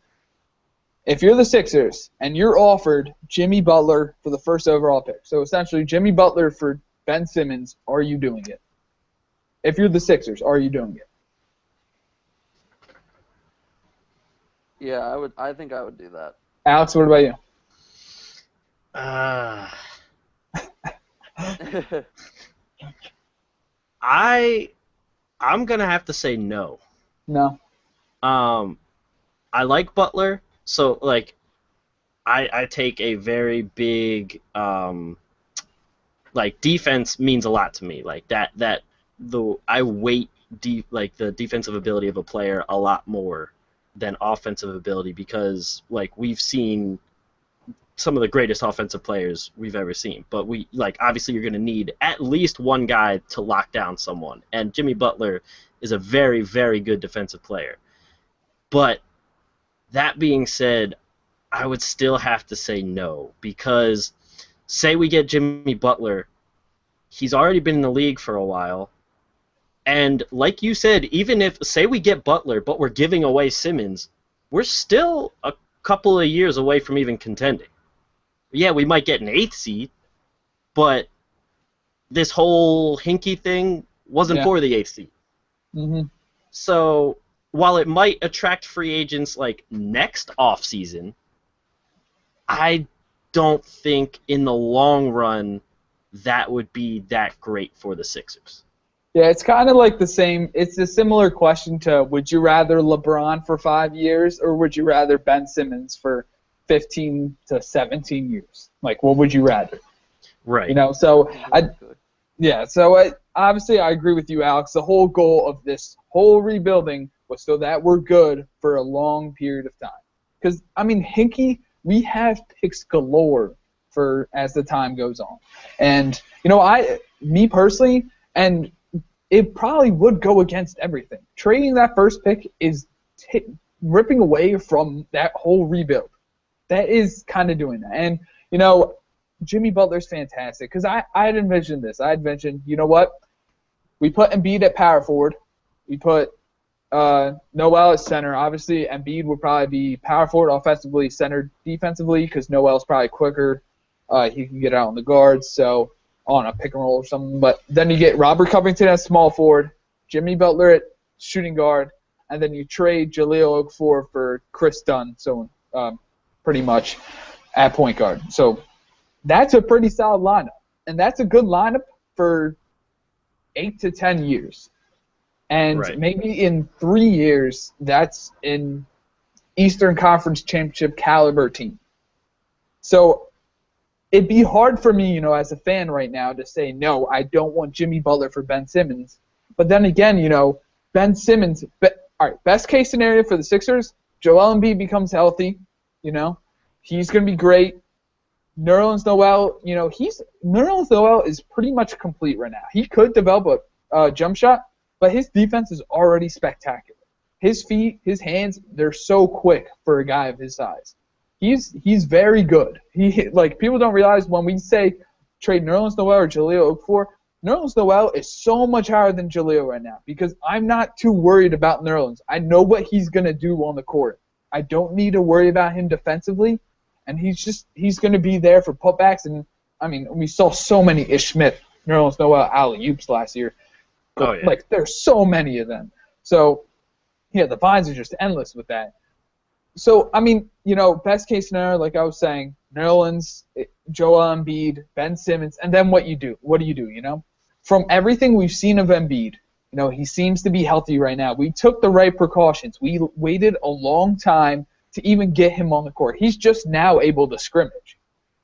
If you're the Sixers and you're offered Jimmy Butler for the first overall pick, so essentially Jimmy Butler for Ben Simmons, are you doing it? If you're the Sixers, are you doing it? Yeah, I would. I think I would do that. Alex, what about you? Uh, I'm gonna have to say no. No. I like Butler, so like I take a very big like defense means a lot to me. Like I weight the defensive ability of a player a lot more than offensive ability because like we've seen some of the greatest offensive players we've ever seen. But obviously you're going to need at least one guy to lock down someone. And Jimmy Butler is a very, very good defensive player. But that being said, I would still have to say no because say we get Jimmy Butler, he's already been in the league for a while. And like you said, even if, say we get Butler, but we're giving away Simmons, we're still a couple of years away from even contending. Yeah, we might get an 8th seed, but this whole Hinkie thing wasn't for the 8th seed. Mm-hmm. So while it might attract free agents like next offseason, I don't think in the long run that would be that great for the Sixers. Yeah, it's kind of like the same. It's a similar question to would you rather LeBron for 5 years or would you rather Ben Simmons for 15 to 17 years? Like, what would you rather? Right. You know, so obviously I agree with you, Alex. The whole goal of this whole rebuilding was so that we're good for a long period of time. Because, I mean, Hinkie, we have picks galore for as the time goes on. And, you know, me personally, and it probably would go against everything. Trading that first pick is ripping away from that whole rebuild. That is kind of doing that. And, you know, Jimmy Butler's fantastic because I had envisioned this. I had mentioned, you know what? We put Embiid at power forward. We put Noel at center. Obviously, Embiid would probably be power forward offensively, center defensively because Noel's probably quicker. He can get out on the guards, so on a pick and roll or something. But then you get Robert Covington at small forward, Jimmy Butler at shooting guard, and then you trade Jahlil Okafor for Chris Dunn, so pretty much at point guard. So that's a pretty solid lineup, and that's a good lineup for 8 to 10 years. And maybe in 3 years, that's an Eastern Conference Championship caliber team. So it'd be hard for me, you know, as a fan right now to say, no, I don't want Jimmy Butler for Ben Simmons. But then again, you know, Ben Simmons, all right, best case scenario for the Sixers, Joel Embiid becomes healthy, you know. He's going to be great. Nerlens Noel, you know, Nerlens Noel is pretty much complete right now. He could develop a jump shot, but his defense is already spectacular. His feet, his hands, they're so quick for a guy of his size. He's very good. People don't realize when we say trade Nerlens Noel or Jahlil Okafor, Nerlens Noel is so much higher than Jahlil right now because I'm not too worried about Nerlens. I know what he's going to do on the court. I don't need to worry about him defensively, and he's going to be there for putbacks. And, I mean, we saw so many Ish Smith, Nerlens Noel alley-oops last year. Oh, yeah. Like, there's so many of them. So, yeah, the vines are just endless with that. So, I mean, you know, best case scenario, like I was saying, Nerlens, Joel Embiid, Ben Simmons, and then what do you do, you know? From everything we've seen of Embiid, you know, he seems to be healthy right now. We took the right precautions. We waited a long time to even get him on the court. He's just now able to scrimmage.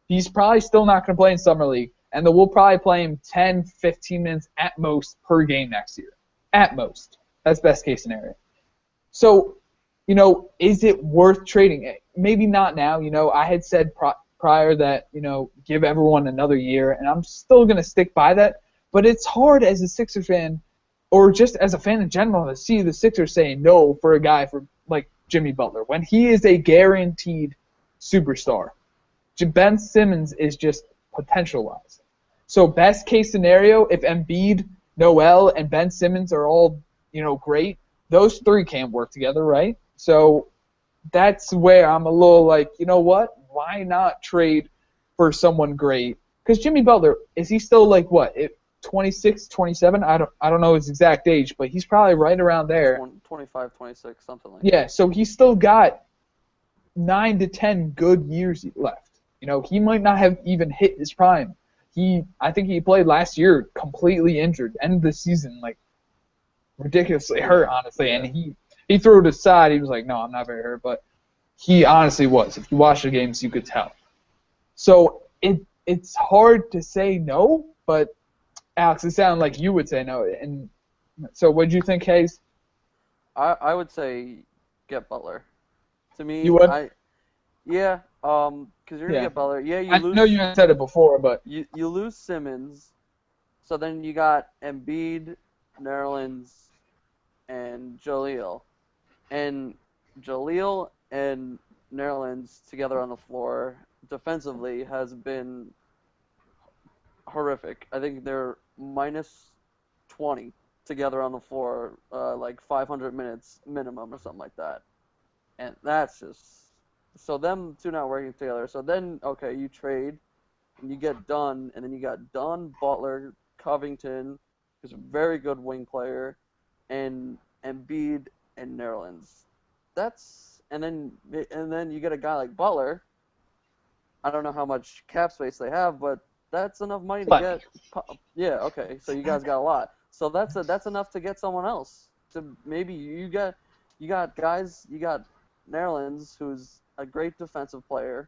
He's probably still not going to play in Summer League, and then we'll probably play him 10, 15 minutes at most per game next year. At most. That's best case scenario. So is it worth trading? Maybe not now. I had said prior that, give everyone another year, and I'm still going to stick by that. But it's hard as a Sixers fan, or just as a fan in general, to see the Sixers saying no for a guy for like Jimmy Butler when he is a guaranteed superstar. Ben Simmons is just potentialized. So best case scenario, if Embiid, Noel, and Ben Simmons are all, great, those three can't work together, right? So that's where I'm a little like, you know what? Why not trade for someone great? Because Jimmy Butler, is he still like what? 26, 27? I don't know his exact age, but he's probably right around there. 25, 26, something like that. Yeah, so he's still got 9 to 10 good years left. He might not have even hit his prime. I think he played last year completely injured, end of the season, like ridiculously hurt, honestly. And he threw it aside. He was like, no, I'm not very hurt, but he honestly was. If you watch the games, you could tell. So it's hard to say no, but Alex, it sounded like you would say no. And so what did you think, Hayes? I would say get Butler. To me, you would? Yeah, because you're gonna get Butler. Yeah, you lose. I know you had said it before, but you lose Simmons, so then you got Embiid, Nerlens, and Jaleel, and Nerlens together on the floor defensively has been horrific. I think they're minus 20 together on the floor, like 500 minutes minimum or something like that. And that's just so them two not working together. So then, okay, you trade and you get Dunn, and then you got Dunn, Butler, Covington, who's a very good wing player, and Embiid and Nerlens. And then you get a guy like Butler. I don't know how much cap space they have, but that's enough money to get. Yeah, okay. So you guys got a lot. So that's enough to get someone else. To maybe you got guys. You got Nerlens, who's a great defensive player.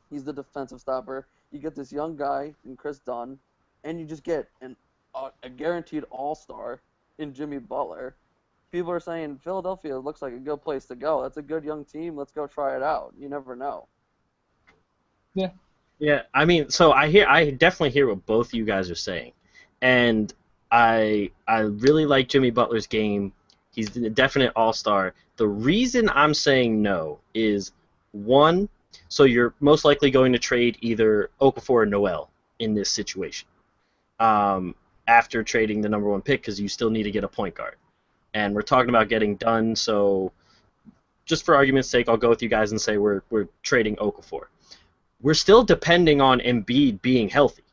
He's the defensive stopper. You get this young guy in Chris Dunn, and you just get a guaranteed all-star in Jimmy Butler. People are saying Philadelphia looks like a good place to go. That's a good young team. Let's go try it out. You never know. Yeah. Yeah, I mean, so I definitely hear what both you guys are saying, and I really like Jimmy Butler's game. He's a definite all-star. The reason I'm saying no is, one, so you're most likely going to trade either Okafor or Noel in this situation after trading the number one pick, because you still need to get a point guard. And we're talking about getting done, so just for argument's sake, I'll go with you guys and say we're trading Okafor. We're still depending on Embiid being healthy.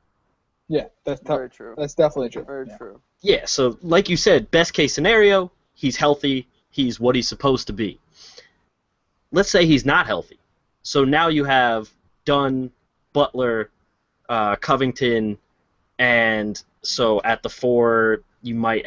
Yeah, that's very true. That's definitely true. Very true. Yeah, so like you said, best case scenario, he's healthy, he's what he's supposed to be. Let's say he's not healthy. So now you have Dunn, Butler, Covington, and so at the 4 you might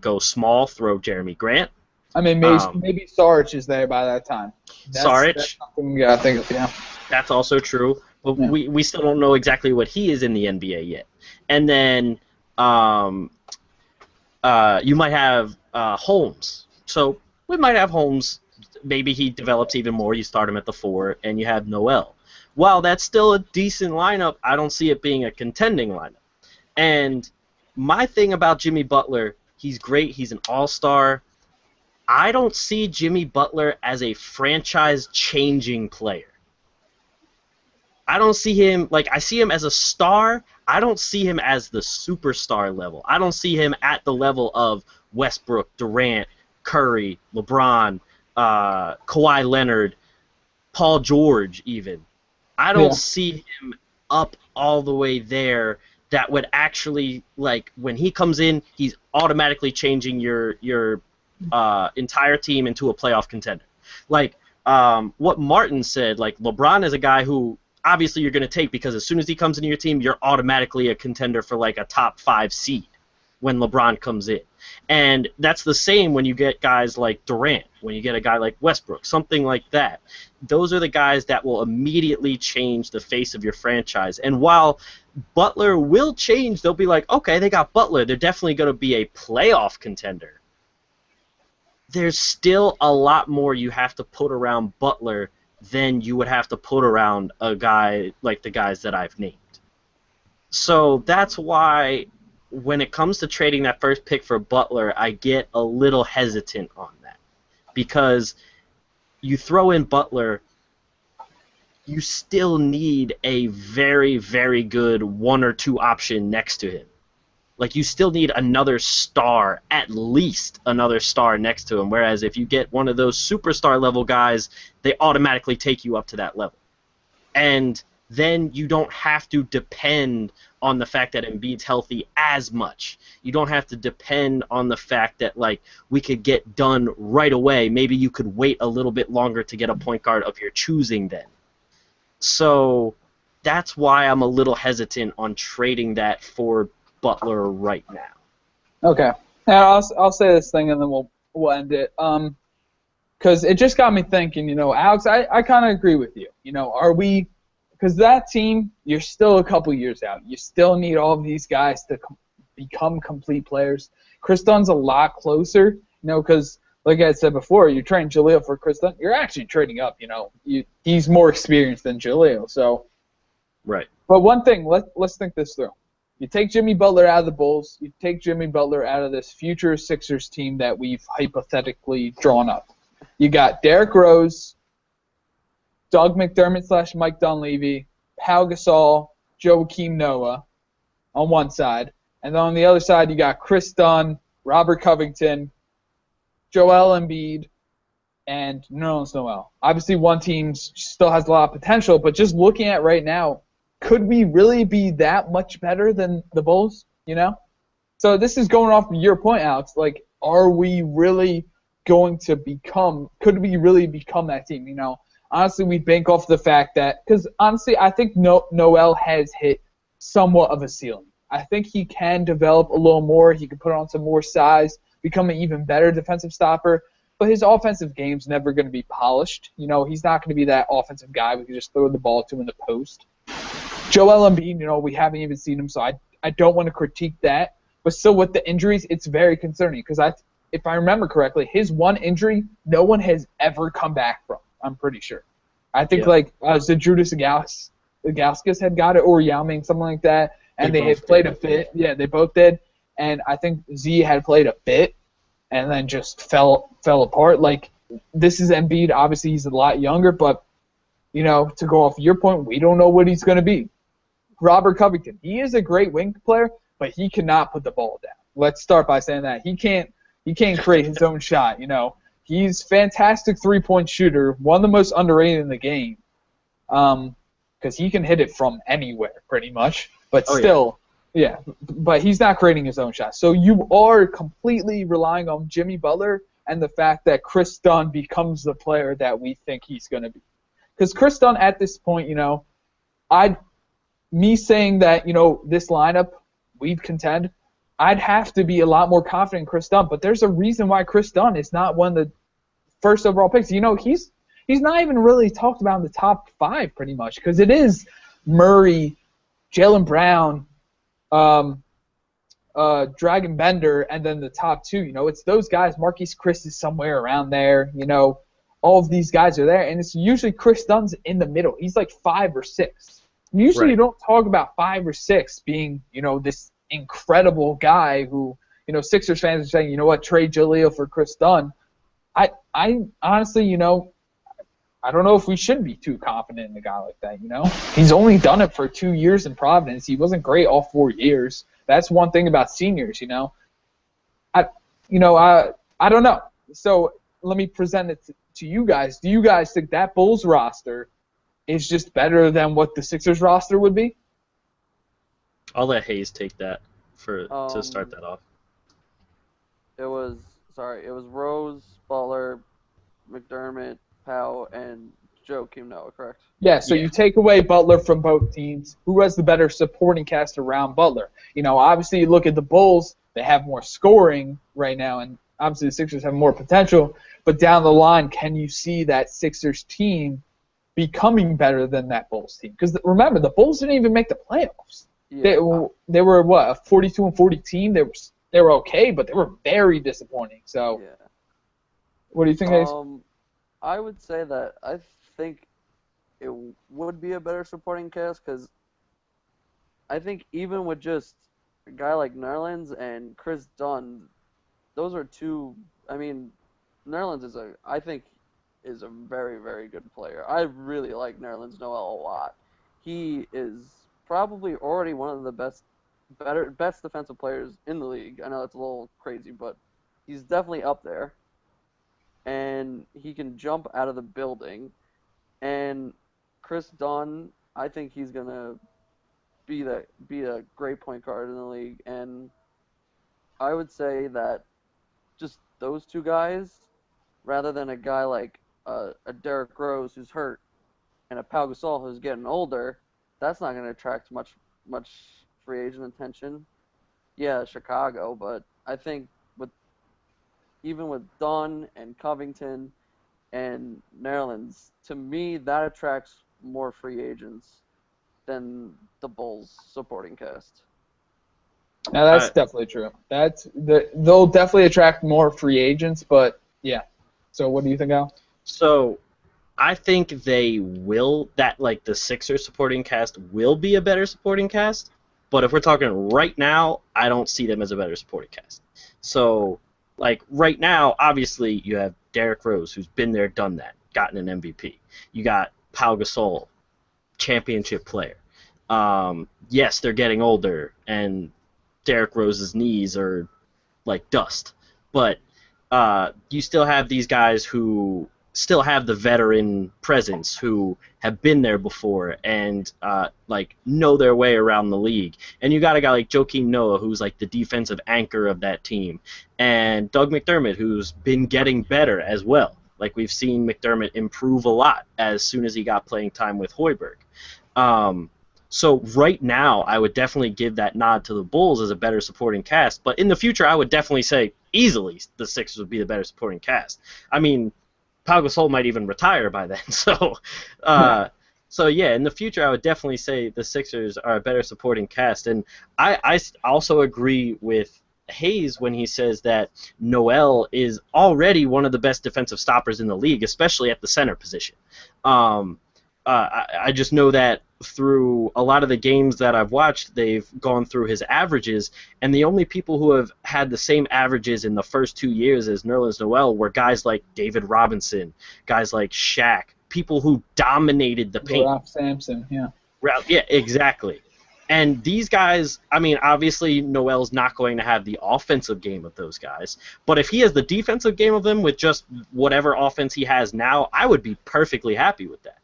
go small, throw Jeremy Grant. I mean, maybe Sarge is there by that time. Sarge? Yeah, I think, yeah. That's also true. But we still don't know exactly what he is in the NBA yet. And then you might have Holmes. So we might have Holmes. Maybe he develops even more. You start him at the 4, and you have Noel. While that's still a decent lineup, I don't see it being a contending lineup. And my thing about Jimmy Butler, he's great. He's an all-star. I don't see Jimmy Butler as a franchise-changing player. I don't see him, I see him as a star. I don't see him as the superstar level. I don't see him at the level of Westbrook, Durant, Curry, LeBron, Kawhi Leonard, Paul George even. I don't see him up all the way there that would actually, when he comes in, he's automatically changing your entire team into a playoff contender. What Martin said, LeBron is a guy who obviously you're going to take because as soon as he comes into your team, you're automatically a contender for a top 5 seed when LeBron comes in. And that's the same when you get guys like Durant, when you get a guy like Westbrook, something like that. Those are the guys that will immediately change the face of your franchise. And while Butler will change, they'll be like, okay, they got Butler. They're definitely going to be a playoff contender. there's still a lot more you have to put around Butler than you would have to put around a guy like the guys that I've named. So that's why when it comes to trading that first pick for Butler, I get a little hesitant on that. Because you throw in Butler, you still need a very, very good one or two option next to him. Like, you still need another star, at least another star next to him. Whereas if you get one of those superstar level guys, they automatically take you up to that level. And then you don't have to depend on the fact that Embiid's healthy as much. You don't have to depend on the fact that, like, we could get done right away. Maybe you could wait a little bit longer to get a point guard of your choosing then. So that's why I'm a little hesitant on trading that for Butler right now. Okay. Now I'll say this thing and then we'll end it. Because it just got me thinking, Alex, I kind of agree with you. Are we – because that team, you're still a couple years out. You still need all of these guys to become complete players. Chris Dunn's a lot closer, because like I said before, you trade Jaleel for Chris Dunn, you're actually trading up. He's more experienced than Jaleel. So, right. But one thing, let's think this through. You take Jimmy Butler out of the Bulls. You take Jimmy Butler out of this future Sixers team that we've hypothetically drawn up. You got Derrick Rose, Doug McDermott / Mike Dunleavy, Pau Gasol, Joakim Noah on one side. And then on the other side, you got Chris Dunn, Robert Covington, Joel Embiid, and Nerlens Noel. Obviously, one team still has a lot of potential, but just looking at right now, could we really be that much better than the Bulls, So this is going off of your point, Alex. Like, are we really going to could we really become that team, Honestly, we bank off the fact that, because honestly, I think Noel has hit somewhat of a ceiling. I think he can develop a little more. He can put on some more size, become an even better defensive stopper. But his offensive game's never going to be polished. He's not going to be that offensive guy we can just throw the ball to in the post. Joel Embiid, we haven't even seen him, so I don't want to critique that. But still, with the injuries, it's very concerning because if I remember correctly, his one injury, no one has ever come back from, I'm pretty sure. I think, Judas Agauskas had got it, or Yao Ming, something like that, and they had played a bit. Yeah, they both did. And I think Z had played a bit and then just fell apart. Like, this is Embiid. Obviously, he's a lot younger, but, to go off your point, we don't know what he's going to be. Robert Covington, he is a great wing player, but he cannot put the ball down. Let's start by saying that. He can't create his own shot, He's fantastic three-point shooter, one of the most underrated in the game, because he can hit it from anywhere pretty much. But but he's not creating his own shot. So you are completely relying on Jimmy Butler and the fact that Chris Dunn becomes the player that we think he's going to be. Because Chris Dunn at this point, me saying that, this lineup, we'd contend, I'd have to be a lot more confident in Chris Dunn. But there's a reason why Chris Dunn is not one of the first overall picks. He's not even really talked about in the top 5 pretty much because it is Murray, Jaylen Brown, Dragon Bender, and then the top 2. It's those guys. Marquise Chris is somewhere around there. All of these guys are there, and it's usually Chris Dunn's in the middle. He's like 5 or 6. Usually you don't talk about 5 or 6 being, this incredible guy who, Sixers fans are saying, trade Jaleel for Chris Dunn. I honestly, I don't know if we should be too confident in a guy like that, He's only done it for 2 years in Providence. He wasn't great all 4 years. That's one thing about seniors, I don't know. So let me present it to you guys. Do you guys think that Bulls roster is just better than what the Sixers roster would be? I'll let Hayes take that to start that off. It was Rose, Butler, McDermott, Powell, and Joakim Noah, correct? Yeah, so you take away Butler from both teams. Who has the better supporting cast around Butler? Obviously you look at the Bulls, they have more scoring right now, and obviously the Sixers have more potential. But down the line, can you see that Sixers team becoming better than that Bulls team? Because remember, the Bulls didn't even make the playoffs. Yeah. They were what, a 42-40 team? They were okay, but they were very disappointing. So What do you think, Ace? I would say that I think it would be a better supporting cast because I think even with just a guy like Nerlens and Chris Dunn, those are two. I mean, Nerlens I think, is a very, very good player. I really like Nerlens Noel a lot. He is probably already one of the best defensive players in the league. I know that's a little crazy, but he's definitely up there. And he can jump out of the building. And Chris Dunn, I think he's gonna be a great point guard in the league. And I would say that just those two guys, rather than a guy like a Derrick Rose who's hurt and a Pau Gasol who's getting older, that's not going to attract much free agent attention. Yeah, Chicago, but I think with even with Dunn and Covington and Nerlens, to me that attracts more free agents than the Bulls supporting cast. Now that's definitely true. They'll definitely attract more free agents, but yeah. So what do you think, Al? So I think they will, that like the Sixers supporting cast will be a better supporting cast, but if we're talking right now, I don't see them as a better supporting cast. So like right now, obviously you have Derrick Rose, who's been there, done that, gotten an MVP. You got Pau Gasol, championship player. Yes, they're getting older, and Derrick Rose's knees are like dust, but you still have these guys who still have the veteran presence, who have been there before and like know their way around the league. And you got a guy like Joakim Noah, who's like the defensive anchor of that team, and Doug McDermott, who's been getting better as well. Like we've seen McDermott improve a lot as soon as he got playing time with Hoiberg. So right now, I would definitely give that nod to the Bulls as a better supporting cast. But in the future, I would definitely say easily the Sixers would be the better supporting cast. I mean, Pau Gasol might even retire by then. So yeah, in the future, I would definitely say the Sixers are a better supporting cast. And I also agree with Hayes when he says that Noel is already one of the best defensive stoppers in the league, especially at the center position. I just know that through a lot of the games that I've watched, they've gone through his averages, and the only people who have had the same averages in the first 2 years as Nerlens Noel were guys like David Robinson, guys like Shaq, people who dominated the paint. Ralph Sampson, yeah. Yeah, exactly. And these guys, I mean, obviously Noel's not going to have the offensive game of those guys, but if he has the defensive game of them with just whatever offense he has now, I would be perfectly happy with that.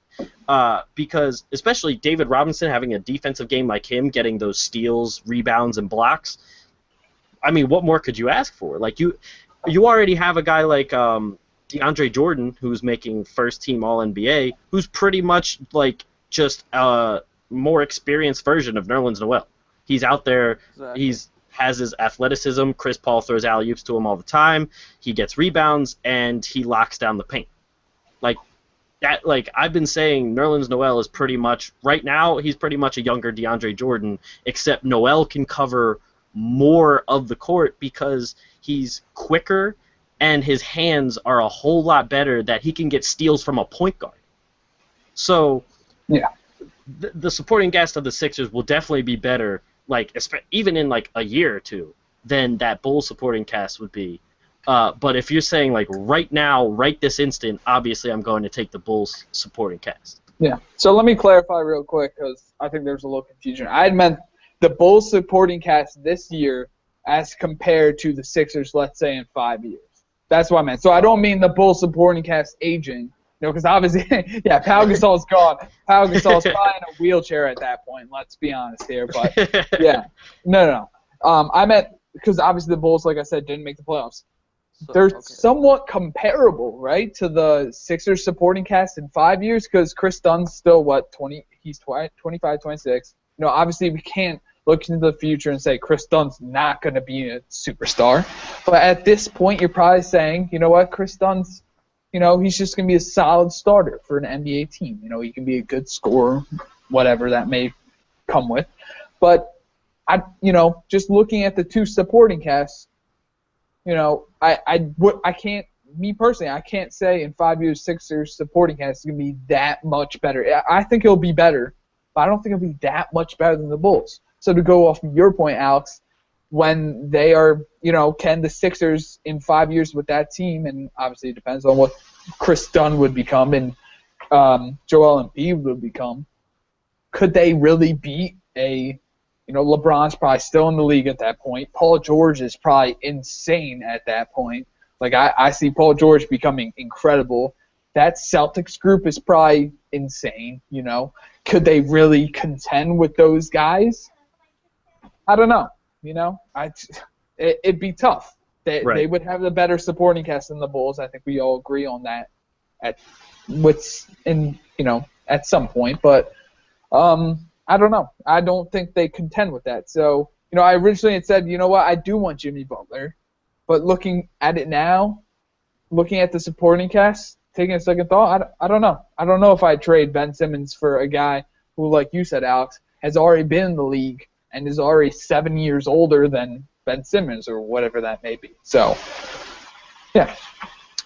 Because especially David Robinson having a defensive game like him, getting those steals, rebounds, and blocks, I mean, what more could you ask for? Like you already have a guy like DeAndre Jordan, who's making first-team All-NBA, who's pretty much like just a more experienced version of Nerlens Noel. He's out there, Exactly. has his athleticism. Chris Paul throws alley-oops to him all the time. He gets rebounds, and he locks down the paint. Like I've been saying, Nerlens Noel is pretty much right now. He's pretty much a younger DeAndre Jordan, except Noel can cover more of the court because he's quicker and his hands are a whole lot better. That he can get steals from a point guard. So yeah, the supporting cast of the Sixers will definitely be better, like even in like a year or two, than that Bulls supporting cast would be. But if you're saying like right now, right this instant, obviously I'm going to take the Bulls supporting cast. Yeah. So let me clarify real quick because I think there's a little confusion. I had meant the Bulls supporting cast this year as compared to the Sixers, let's say, in 5 years. That's what I meant. So I don't mean the Bulls supporting cast aging, because obviously, yeah, Pau Gasol's gone. Pau Gasol's probably in a wheelchair at that point. Let's be honest here. But yeah, no. I meant because obviously the Bulls, like I said, didn't make the playoffs. They're somewhat comparable, right, to the Sixers supporting cast in 5 years because Chris Dunn's still, 20? He's 25, 26. Obviously we can't look into the future and say Chris Dunn's not going to be a superstar. But at this point, you're probably saying, you know what, Chris Dunn's, he's just going to be a solid starter for an NBA team. He can be a good scorer, whatever that may come with. But, just looking at the two supporting casts, I can't me personally, I can't say in 5 years Sixers supporting cast is going to be that much better. I think it'll be better, but I don't think it'll be that much better than the Bulls. So to go off of your point, Alex, when they are, can the Sixers in 5 years with that team, and obviously it depends on what Chris Dunn would become and Joel Embiid would become, could they really beat LeBron's probably still in the league at that point. Paul George is probably insane at that point. Like, I see Paul George becoming incredible. That Celtics group is probably insane, Could they really contend with those guys? I don't know, It'd be tough. They would have the better supporting cast than the Bulls. I think we all agree on that at some point. But I don't know. I don't think they contend with that. So, I originally had said, I do want Jimmy Butler. But looking at it now, looking at the supporting cast, taking a second thought, I don't know. I don't know if I'd trade Ben Simmons for a guy who, like you said, Alex, has already been in the league and is already 7 years older than Ben Simmons or whatever that may be. So, yeah.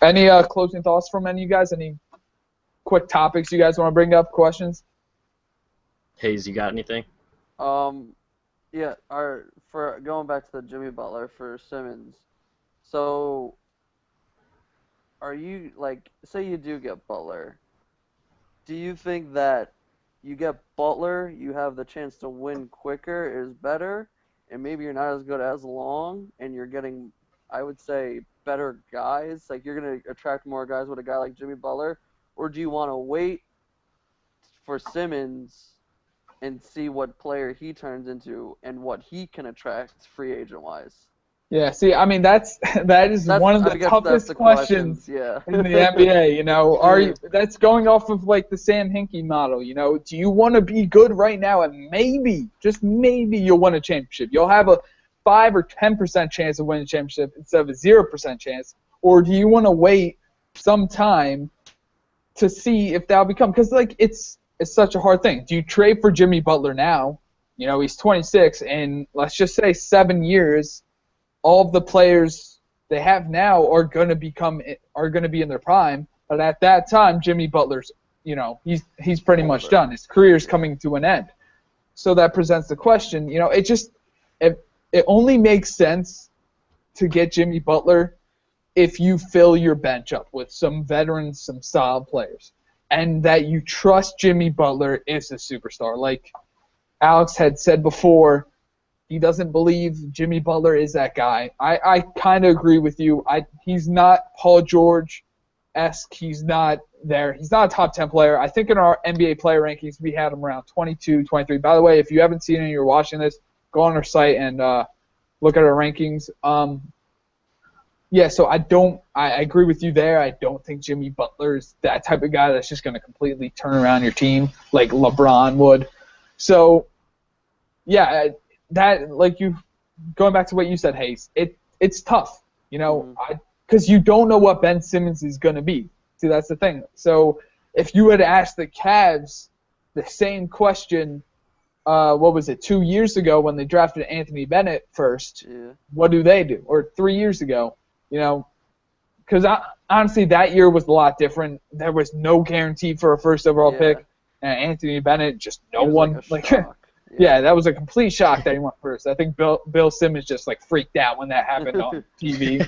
Any closing thoughts from any of you guys? Any quick topics you guys want to bring up, questions? Hayes, you got anything? Yeah. For going back to the Jimmy Butler for Simmons. So, are you say you do get Butler? Do you think that you get Butler, you have the chance to win quicker is better, and maybe you're not as good as long, and you're getting, I would say, better guys? Like, you're going to attract more guys with a guy like Jimmy Butler, or do you want to wait for Simmons and see what player he turns into and what he can attract free agent wise? Yeah, see, I mean that is one of the toughest questions in the NBA. That's going off of the Sam Hinkie model. Do you want to be good right now and maybe, just maybe, you'll win a championship? You'll have a 5 or 10% chance of winning a championship instead of a 0% chance, or do you want to wait some time to see if that'll become? Because it's such a hard thing. Do you trade for Jimmy Butler now? He's 26, and let's just say 7 years. All of the players they have now are going to be in their prime, but at that time, Jimmy Butler's, he's pretty much done. His career's coming to an end. So that presents the question. It only makes sense to get Jimmy Butler if you fill your bench up with some veterans, some solid players, and that you trust Jimmy Butler is a superstar. Like Alex had said before, he doesn't believe Jimmy Butler is that guy. I kind of agree with you. He's not Paul George-esque. He's not there. He's not a top 10 player. I think in our NBA player rankings, we had him around 22, 23. By the way, if you haven't seen it and you're watching this, go on our site and look at our rankings. So I agree with you there. I don't think Jimmy Butler is that type of guy that's just going to completely turn around your team like LeBron would. So, yeah, that, going back to what you said, Hayes, it's tough, because you don't know what Ben Simmons is going to be. See, that's the thing. So if you had asked the Cavs the same question, 2 years ago when they drafted Anthony Bennett first, what do they do? Or 3 years ago, because honestly that year was a lot different. There was no guarantee for a first overall pick, and Anthony Bennett, just no one. Yeah, that was a complete shock that he went first. I think Bill Simmons just freaked out when that happened on TV.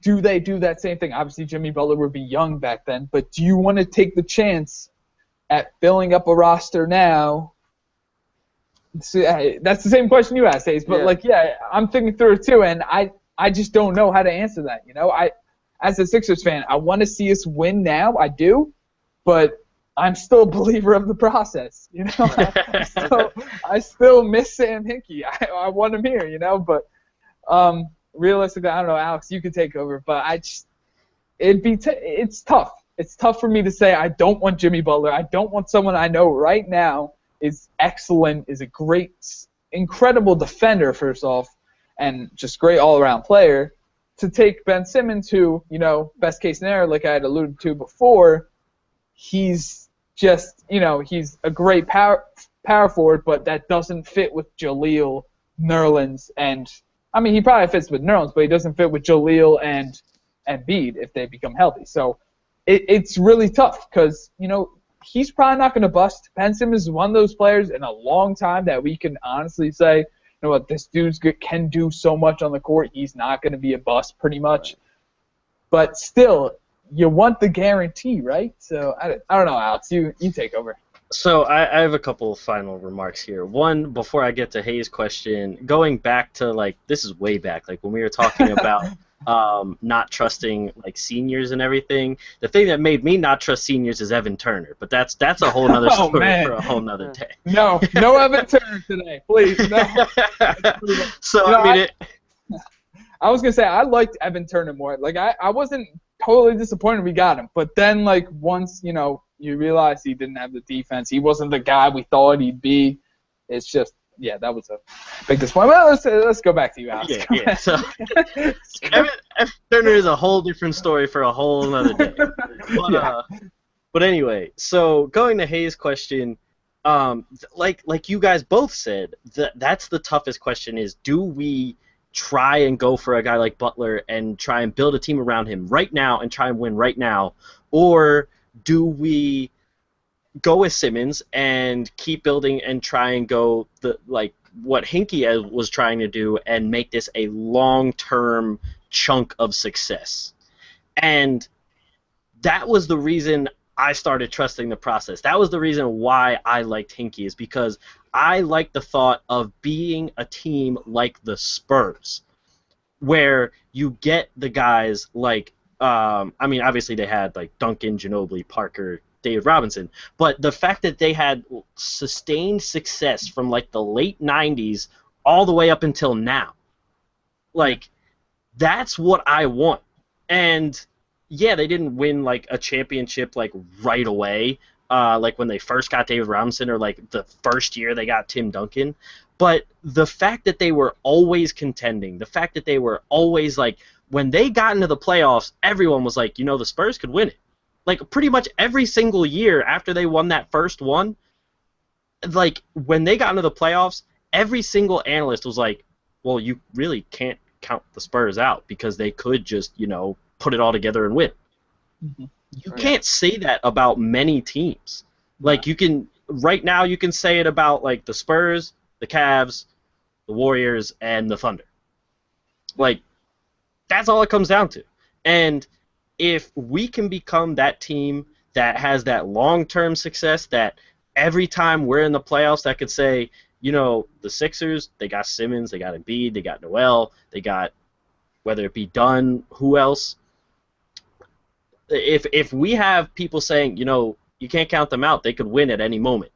Do they do that same thing? Obviously, Jimmy Butler would be young back then, but do you want to take the chance at filling up a roster now? See, that's the same question you asked, Hayes. But I'm thinking through it too, and I just don't know how to answer that. As a Sixers fan, I want to see us win now. I do. But I'm still a believer of the process, I still miss Sam Hinkie. I want him here, But realistically, I don't know, Alex, you could take over. But it's tough. It's tough for me to say I don't want Jimmy Butler. I don't want someone I know right now is excellent, is a great, incredible defender, first off, and just great all-around player, to take Ben Simmons, who, best case scenario, like I had alluded to before, he's just, he's a great power forward, but that doesn't fit with Jaleel, Nerlens, and I mean, he probably fits with Nerlens, but he doesn't fit with Jaleel and Embiid if they become healthy. So it's really tough because, he's probably not going to bust. Ben Simmons is one of those players in a long time that we can honestly say, this dude's can do so much on the court. He's not going to be a bust pretty much. Right. But still, you want the guarantee, right? So I don't know, Alex. You take over. So I have a couple of final remarks here. One, before I get to Hayes' question, going back to this is way back, when we were talking about not trusting seniors and everything. The thing that made me not trust seniors is Evan Turner, but that's a whole nother story for a whole nother day. No Evan Turner today, please. No. So I was gonna say I liked Evan Turner more. I wasn't totally disappointed we got him, but then once you realize he didn't have the defense, he wasn't the guy we thought he'd be. It's just that was a big disappointment. Well, let's go back to you, Alex. Yeah. So Evan Turner is a whole different story for a whole other day. But anyway, so going to Hayes' question, like you guys both said, that's the toughest question: is do we try and go for a guy like Butler and try and build a team around him right now and try and win right now, or do we go with Simmons and keep building and try and go what Hinkie was trying to do and make this a long-term chunk of success? And that was the reason I started trusting the process. That was the reason why I liked Hinkie, is because I like the thought of being a team like the Spurs, where you get the guys obviously they had Duncan, Ginobili, Parker, David Robinson, but the fact that they had sustained success from the late 90s all the way up until now, that's what I want. And yeah, they didn't win a championship right away, when they first got David Robinson, or the first year they got Tim Duncan. But the fact that they were always contending, the fact that they were always when they got into the playoffs, everyone was the Spurs could win it. Pretty much every single year after they won that first one, when they got into the playoffs, every single analyst was well, you really can't count the Spurs out because they could just, put it all together and win. Mm-hmm. You can't say that about many teams. You can right now you can say it about the Spurs, the Cavs, the Warriors, and the Thunder. That's all it comes down to. And if we can become that team that has that long-term success, that every time we're in the playoffs, that could say, the Sixers, they got Simmons, they got Embiid, they got Noel, they got, whether it be Dunn, who else? If we have people saying, you can't count them out, they could win at any moment,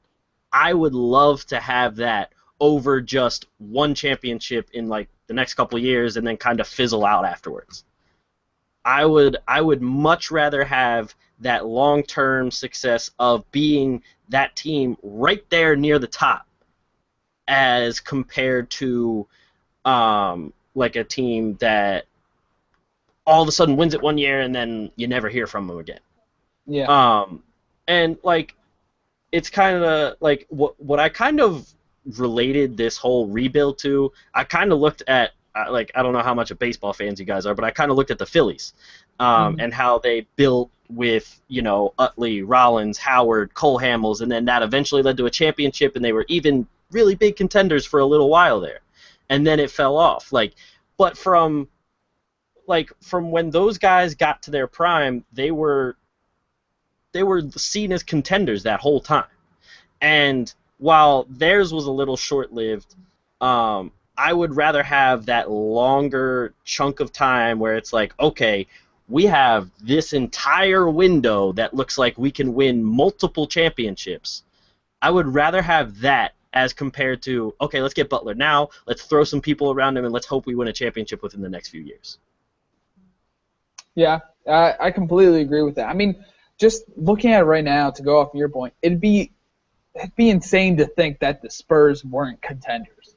I would love to have that over just one championship in the next couple of years and then kind of fizzle out afterwards. I would much rather have that long-term success of being that team right there near the top, as compared to a team that all of a sudden wins it one year and then you never hear from them again. Yeah. And it's kind of what I kind of related this whole rebuild to. I kind of looked at I don't know how much of baseball fans you guys are, but I kind of looked at the Phillies and how they built with Utley, Rollins, Howard, Cole Hamels, and then that eventually led to a championship, and they were even really big contenders for a little while there, and then it fell off. But from when those guys got to their prime, they were seen as contenders that whole time. And while theirs was a little short-lived, I would rather have that longer chunk of time where it's okay, we have this entire window that looks like we can win multiple championships. I would rather have that as compared to, okay, let's get Butler now, let's throw some people around him, and let's hope we win a championship within the next few years. Yeah, I completely agree with that. I mean, just looking at it right now, to go off your point, it'd be insane to think that the Spurs weren't contenders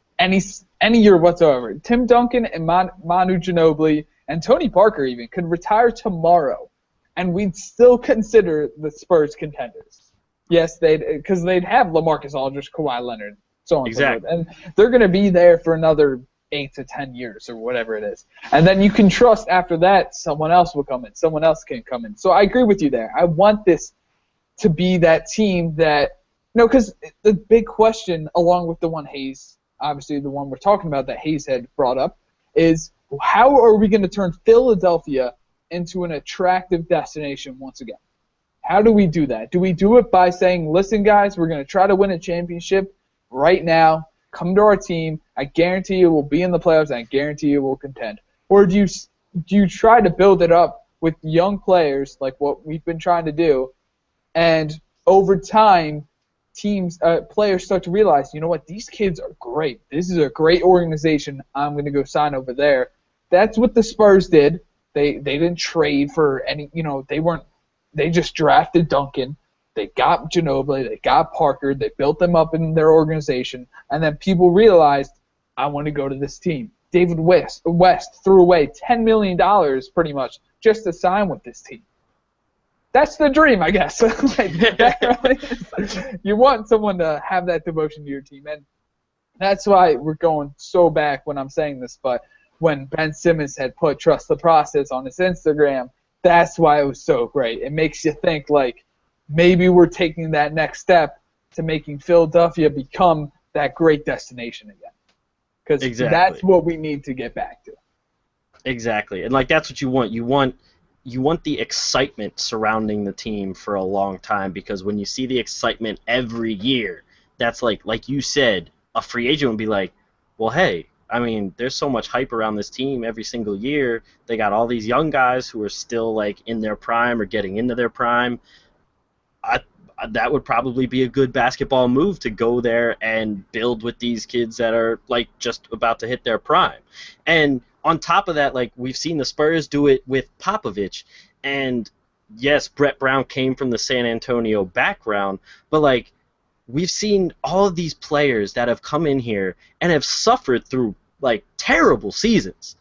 any year whatsoever. Tim Duncan and Manu Ginobili and Tony Parker even could retire tomorrow, and we'd still consider the Spurs contenders. Yes, because they'd have LaMarcus Aldridge, Kawhi Leonard, so on and so forth, and they're going to be there for another 8 to 10 years or whatever it is. And then you can trust after that someone else will come in. Someone else can come in. So I agree with you there. I want this to be that team that, because the big question, along with the one Hayes, obviously the one we're talking about that Hayes had brought up, is how are we going to turn Philadelphia into an attractive destination once again? How do we do that? Do we do it by saying, listen, guys, we're going to try to win a championship right now. Come to our team. I guarantee you we'll be in the playoffs, and I guarantee you we'll contend. Or do you try to build it up with young players like what we've been trying to do, and over time, players start to realize, you know what, these kids are great. This is a great organization. I'm going to go sign over there. That's what the Spurs did. They didn't trade for any, they just drafted Duncan. They got Ginobili. They got Parker. They built them up in their organization. And then people realized, I want to go to this team. David West threw away $10 million pretty much just to sign with this team. That's the dream, I guess. You want someone to have that devotion to your team. And that's why we're going so back when I'm saying this. But when Ben Simmons had put Trust the Process on his Instagram, that's why it was so great. It makes you think, like, maybe we're taking that next step to making Philadelphia become that great destination again. Because that's what we need to get back to. Exactly. And, like, that's what you want. You want the excitement surrounding the team for a long time, because when you see the excitement every year, that's like you said, a free agent would be like, well, hey, I mean, there's so much hype around this team every single year. They got all these young guys who are still, like, in their prime or getting into their prime. That would probably be a good basketball move, to go there and build with these kids that are, like, just about to hit their prime. And on top of that, like, we've seen the Spurs do it with Popovich. And yes, Brett Brown came from the San Antonio background, but, like, we've seen all of these players that have come in here and have suffered through, like, terrible seasons.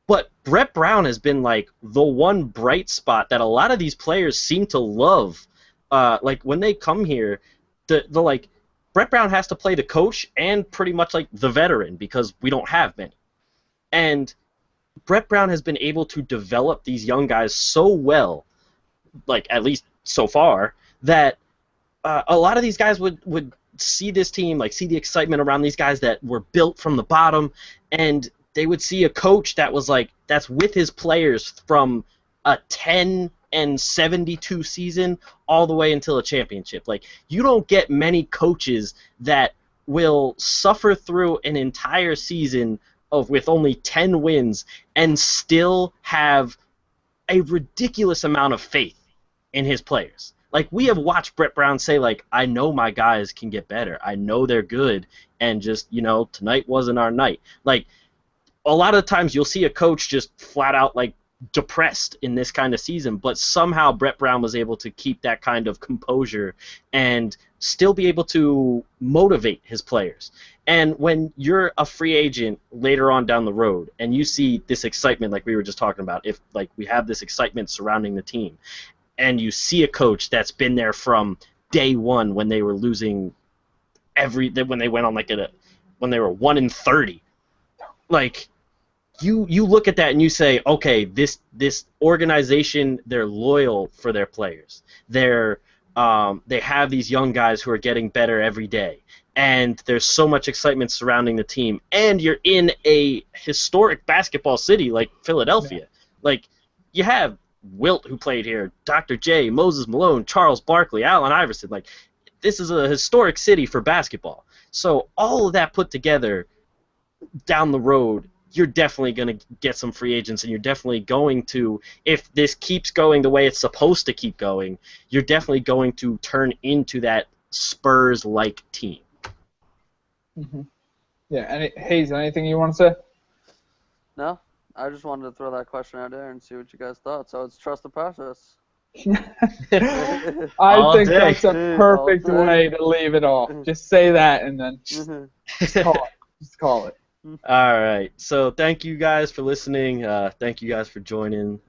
But Brett Brown has been, like, the one bright spot that a lot of these players seem to love. Like, when they come here, like, Brett Brown has to play the coach and pretty much, like, the veteran, because we don't have many. And Brett Brown has been able to develop these young guys so well, like, at least so far, that a lot of these guys would see this team, like, see the excitement around these guys that were built from the bottom, and they would see a coach that was, like, that's with his players from a 10-72 season all the way until a championship. Like, you don't get many coaches that will suffer through an entire season with only 10 wins and still have a ridiculous amount of faith in his players. Like, we have watched Brett Brown say, like, I know my guys can get better. I know they're good, and just, tonight wasn't our night. Like, a lot of times you'll see a coach just flat out, like, depressed in this kind of season, but somehow Brett Brown was able to keep that kind of composure and still be able to motivate his players. And when you're a free agent later on down the road and you see this excitement, like we were just talking about, if, like, we have this excitement surrounding the team, and you see a coach that's been there from day one when they were losing when they went on, like, when they were 1-30, like, you look at that and you say, okay, this organization, they're loyal for their players. They have these young guys who are getting better every day, and there's so much excitement surrounding the team. And you're in a historic basketball city like Philadelphia. Yeah. Like, you have Wilt, who played here, Dr. J, Moses Malone, Charles Barkley, Allen Iverson. Like, this is a historic city for basketball. So all of that put together, down the road, you're definitely going to get some free agents, and you're definitely going to, if this keeps going the way it's supposed to keep going, you're definitely going to turn into that Spurs-like team. Mm-hmm. Yeah, Hayes, anything you want to say? No, I just wanted to throw that question out there and see what you guys thought. So it's trust the process. I think that's a perfect way to leave it off. Just say that and then just call it. Just call it. All right. So thank you guys for listening. Thank you guys for joining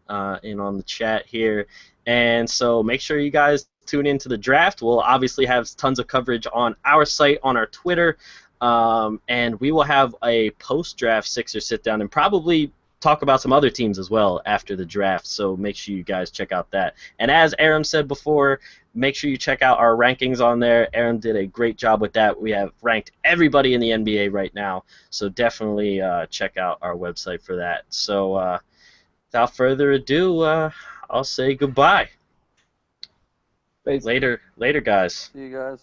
in on the chat here. And so make sure you guys tune into the draft. We'll obviously have tons of coverage on our site, on our Twitter. And we will have a post-draft Sixers sit-down and probably talk about some other teams as well after the draft. So make sure you guys check out that. And as Aram said before, make sure you check out our rankings on there. Aram did a great job with that. We have ranked everybody in the NBA right now. So definitely check out our website for that. So without further ado, I'll say goodbye. Basically. Later, guys. See you guys.